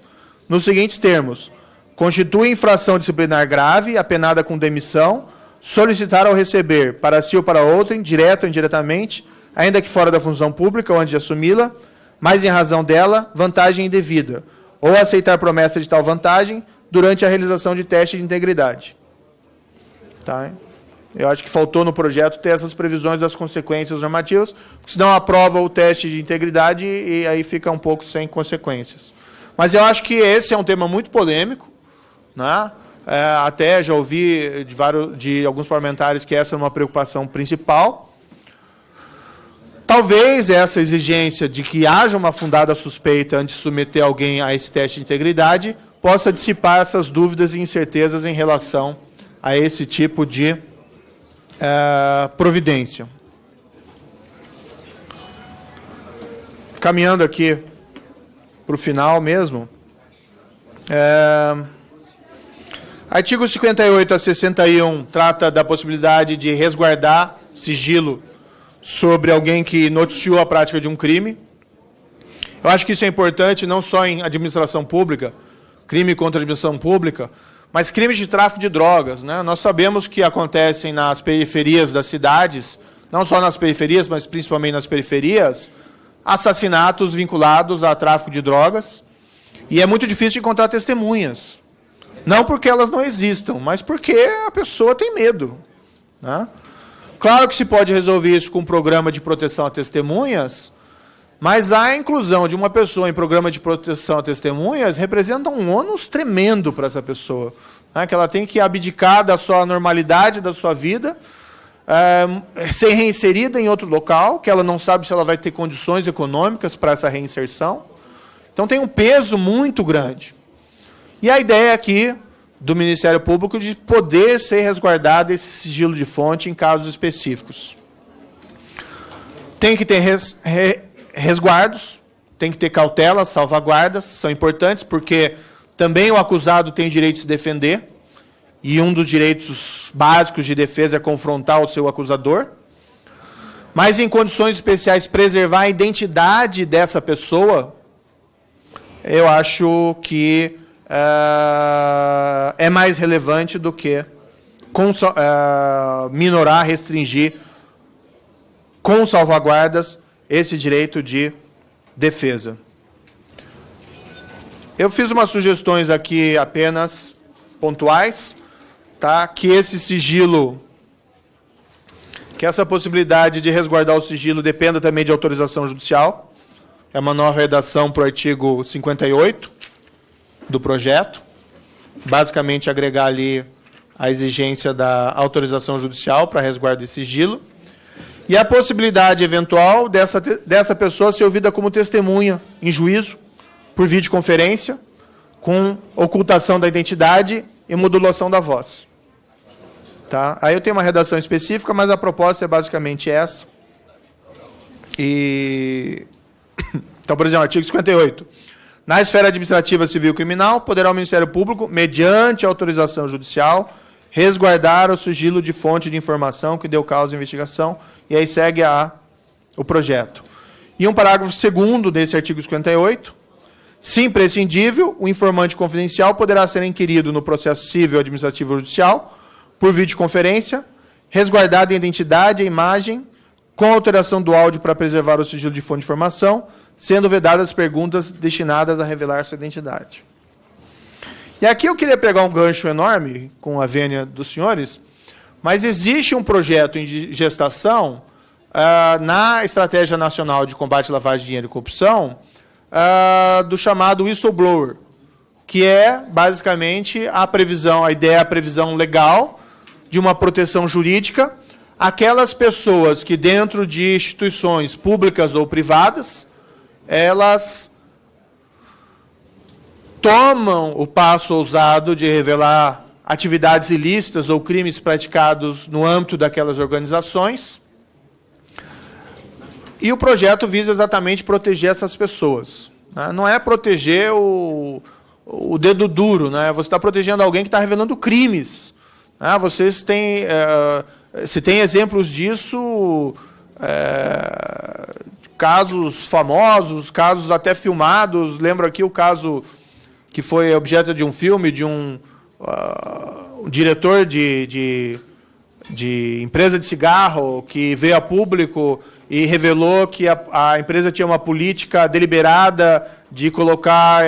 nos seguintes termos: constitui infração disciplinar grave, apenada com demissão, solicitar ou receber, para si ou para outrem, direto ou indiretamente, ainda que fora da função pública ou antes de assumi-la, mas em razão dela, vantagem indevida, ou aceitar promessa de tal vantagem durante a realização de teste de integridade. Tá? Eu acho que faltou no projeto ter essas previsões das consequências normativas, porque senão aprova o teste de integridade e aí fica um pouco sem consequências. Mas eu acho que esse é um tema muito polêmico, né? Até já ouvi de alguns parlamentares que essa é uma preocupação principal. Talvez essa exigência de que haja uma fundada suspeita antes de submeter alguém a esse teste de integridade possa dissipar essas dúvidas e incertezas em relação a esse tipo de providência. Caminhando aqui para o final mesmo. Artigo 58 a 61 trata da possibilidade de resguardar sigilo sobre alguém que noticiou a prática de um crime. Eu acho que isso é importante não só em administração pública, crime contra a administração pública, mas crimes de tráfico de drogas, né? Nós sabemos que acontecem nas periferias das cidades, não só nas periferias, mas principalmente nas periferias, assassinatos vinculados a tráfico de drogas, e é muito difícil de encontrar testemunhas. Não porque elas não existam, mas porque a pessoa tem medo, né? Claro que se pode resolver isso com um programa de proteção a testemunhas, mas a inclusão de uma pessoa em programa de proteção a testemunhas representa um ônus tremendo para essa pessoa, né? Que ela tem que abdicar da sua normalidade, da sua vida, ser reinserida em outro local, que ela não sabe se ela vai ter condições econômicas para essa reinserção. Então tem um peso muito grande. E a ideia aqui do Ministério Público de poder ser resguardado esse sigilo de fonte em casos específicos. Tem que ter resguardos, tem que ter cautelas, salvaguardas, são importantes, porque também o acusado tem direito de se defender, e um dos direitos básicos de defesa é confrontar o seu acusador. Mas, em condições especiais, preservar a identidade dessa pessoa, eu acho que é mais relevante do que minorar, restringir com salvaguardas esse direito de defesa. Eu fiz umas sugestões aqui apenas pontuais, tá? Que esse sigilo, que essa possibilidade de resguardar o sigilo dependa também de autorização judicial. É uma nova redação para o artigo 58 do projeto. Basicamente, agregar ali a exigência da autorização judicial para resguardo de sigilo. E a possibilidade eventual dessa pessoa ser ouvida como testemunha em juízo, por videoconferência, com ocultação da identidade e modulação da voz. Tá? Aí eu tenho uma redação específica, mas a proposta é basicamente essa. Então, por exemplo, artigo 58. Na esfera administrativa, civil e criminal, poderá o Ministério Público, mediante autorização judicial, resguardar o sigilo de fonte de informação que deu causa à investigação, e aí segue o projeto. E um parágrafo 2º desse artigo 58. Se imprescindível, o informante confidencial poderá ser inquirido no processo civil, administrativo ou judicial, por videoconferência, resguardada a identidade e a imagem, com alteração do áudio para preservar o sigilo de fonte de informação, sendo vedadas perguntas destinadas a revelar sua identidade. E aqui eu queria pegar um gancho enorme com a vênia dos senhores, mas existe um projeto em gestação na Estratégia Nacional de Combate à Lavagem de Dinheiro e Corrupção, do chamado whistleblower, que é, basicamente, a previsão legal de uma proteção jurídica àquelas pessoas que, dentro de instituições públicas ou privadas, elas tomam o passo ousado de revelar atividades ilícitas ou crimes praticados no âmbito daquelas organizações. E o projeto visa exatamente proteger essas pessoas. Né? Não é proteger o dedo duro, né? Você está protegendo alguém que está revelando crimes. Né? Se tem exemplos disso casos famosos, casos até filmados. Lembro aqui o caso que foi objeto de um filme, de um diretor de empresa de cigarro que veio a público e revelou que a empresa tinha uma política deliberada de colocar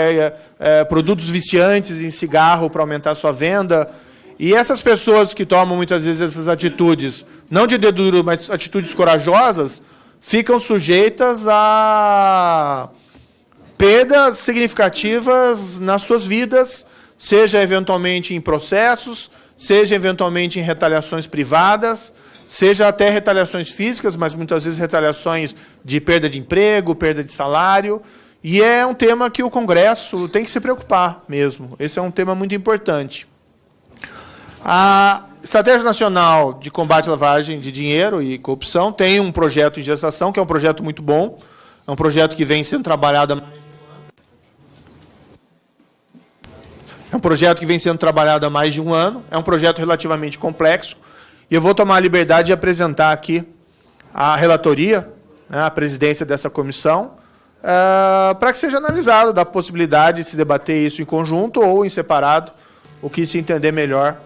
produtos viciantes em cigarro para aumentar a sua venda. E essas pessoas que tomam muitas vezes essas atitudes, não de dedo duro, mas atitudes corajosas, ficam sujeitas a perdas significativas nas suas vidas, seja eventualmente em processos, seja eventualmente em retaliações privadas, seja até retaliações físicas, mas muitas vezes retaliações de perda de emprego, perda de salário. E é um tema que o Congresso tem que se preocupar mesmo. Esse é um tema muito importante. A Estratégia Nacional de Combate à Lavagem de Dinheiro e Corrupção tem um projeto em gestação, que é um projeto muito bom. É um projeto que vem sendo trabalhado há mais de um ano. É um projeto relativamente complexo. E eu vou tomar a liberdade de apresentar aqui a relatoria, né, a presidência dessa comissão, para que seja analisado da possibilidade de se debater isso em conjunto ou em separado, o que se entender melhor.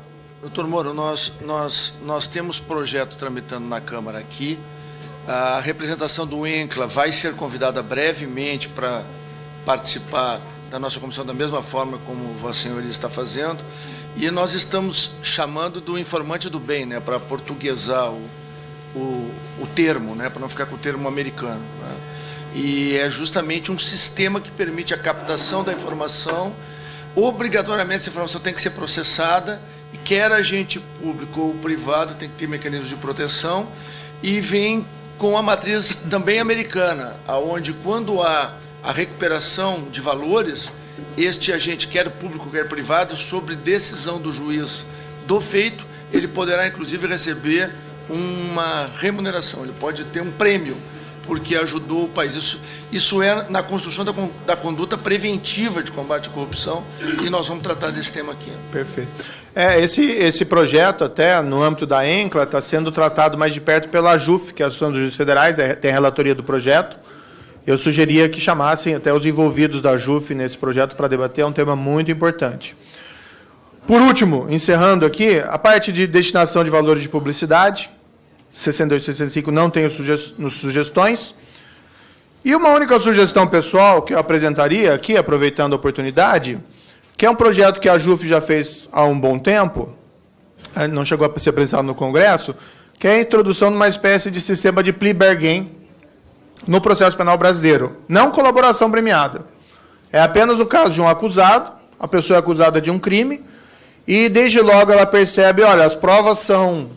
Doutor Moro, nós temos projeto tramitando na Câmara aqui. A representação do INCLA vai ser convidada brevemente para participar da nossa comissão da mesma forma como Vossa Senhoria está fazendo. E nós estamos chamando do informante do bem, né, para portuguesar o termo, né, para não ficar com o termo americano, né? E é justamente um sistema que permite a captação da informação. Obrigatoriamente essa informação tem que ser processada, e quer agente público ou privado tem que ter mecanismos de proteção, e vem com a matriz também americana, aonde quando há a recuperação de valores, este agente, quer público, quer privado, sobre decisão do juiz do feito, ele poderá inclusive receber uma remuneração, ele pode ter um prêmio, porque ajudou o país. Isso é na construção da conduta preventiva de combate à corrupção, e nós vamos tratar desse tema aqui. Perfeito. Esse projeto, até no âmbito da ENCLA, está sendo tratado mais de perto pela AJUF, que é a Associação dos Juízes Federais, tem a relatoria do projeto. Eu sugeria que chamassem até os envolvidos da AJUF nesse projeto para debater, é um tema muito importante. Por último, encerrando aqui, a parte de destinação de valores de publicidade, 62 e 65 não tenho sugestões. E uma única sugestão pessoal que eu apresentaria aqui, aproveitando a oportunidade, que é um projeto que a AJUF já fez há um bom tempo, não chegou a ser apresentado no Congresso, que é a introdução de uma espécie de sistema de plea bargain no processo penal brasileiro. Não colaboração premiada. É apenas o caso de um acusado, a pessoa é acusada de um crime, e desde logo ela percebe, olha, as provas são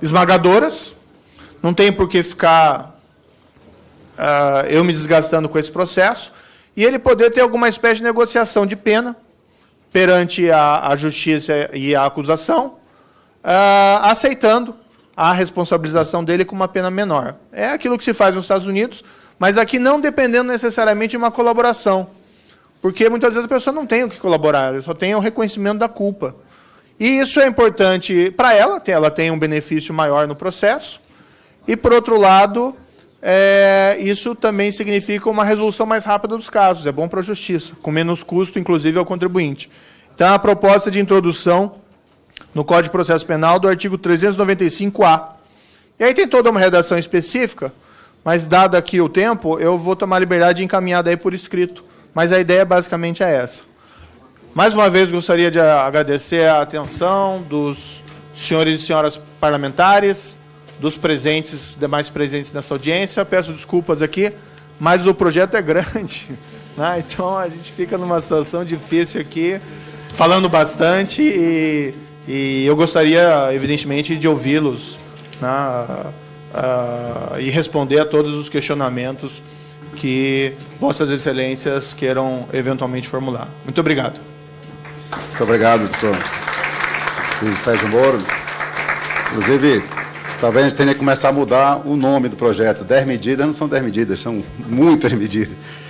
esmagadoras, não tem por que ficar eu me desgastando com esse processo, e ele poder ter alguma espécie de negociação de pena perante a justiça e a acusação, aceitando a responsabilização dele com uma pena menor. É aquilo que se faz nos Estados Unidos, mas aqui não dependendo necessariamente de uma colaboração, porque muitas vezes a pessoa não tem o que colaborar, ela só tem o reconhecimento da culpa. E isso é importante para ela tem um benefício maior no processo, e, por outro lado, isso também significa uma resolução mais rápida dos casos, é bom para a justiça, com menos custo, inclusive, ao contribuinte. Então, a proposta de introdução no Código de Processo Penal do artigo 395-A. E aí tem toda uma redação específica, mas, dado aqui o tempo, eu vou tomar a liberdade de encaminhar daí por escrito. Mas a ideia basicamente é essa. Mais uma vez, gostaria de agradecer a atenção dos senhores e senhoras parlamentares, dos demais presentes nessa audiência. Peço desculpas aqui, mas o projeto é grande, né? Então a gente fica numa situação difícil aqui, falando bastante, e eu gostaria, evidentemente, de ouvi-los, né, e responder a todos os questionamentos que Vossas Excelências queiram eventualmente formular. Muito obrigado. Muito obrigado, doutor Luiz Sérgio Moro. Inclusive, talvez a gente tenha que começar a mudar o nome do projeto. 10 medidas não são 10 medidas, são muitas medidas.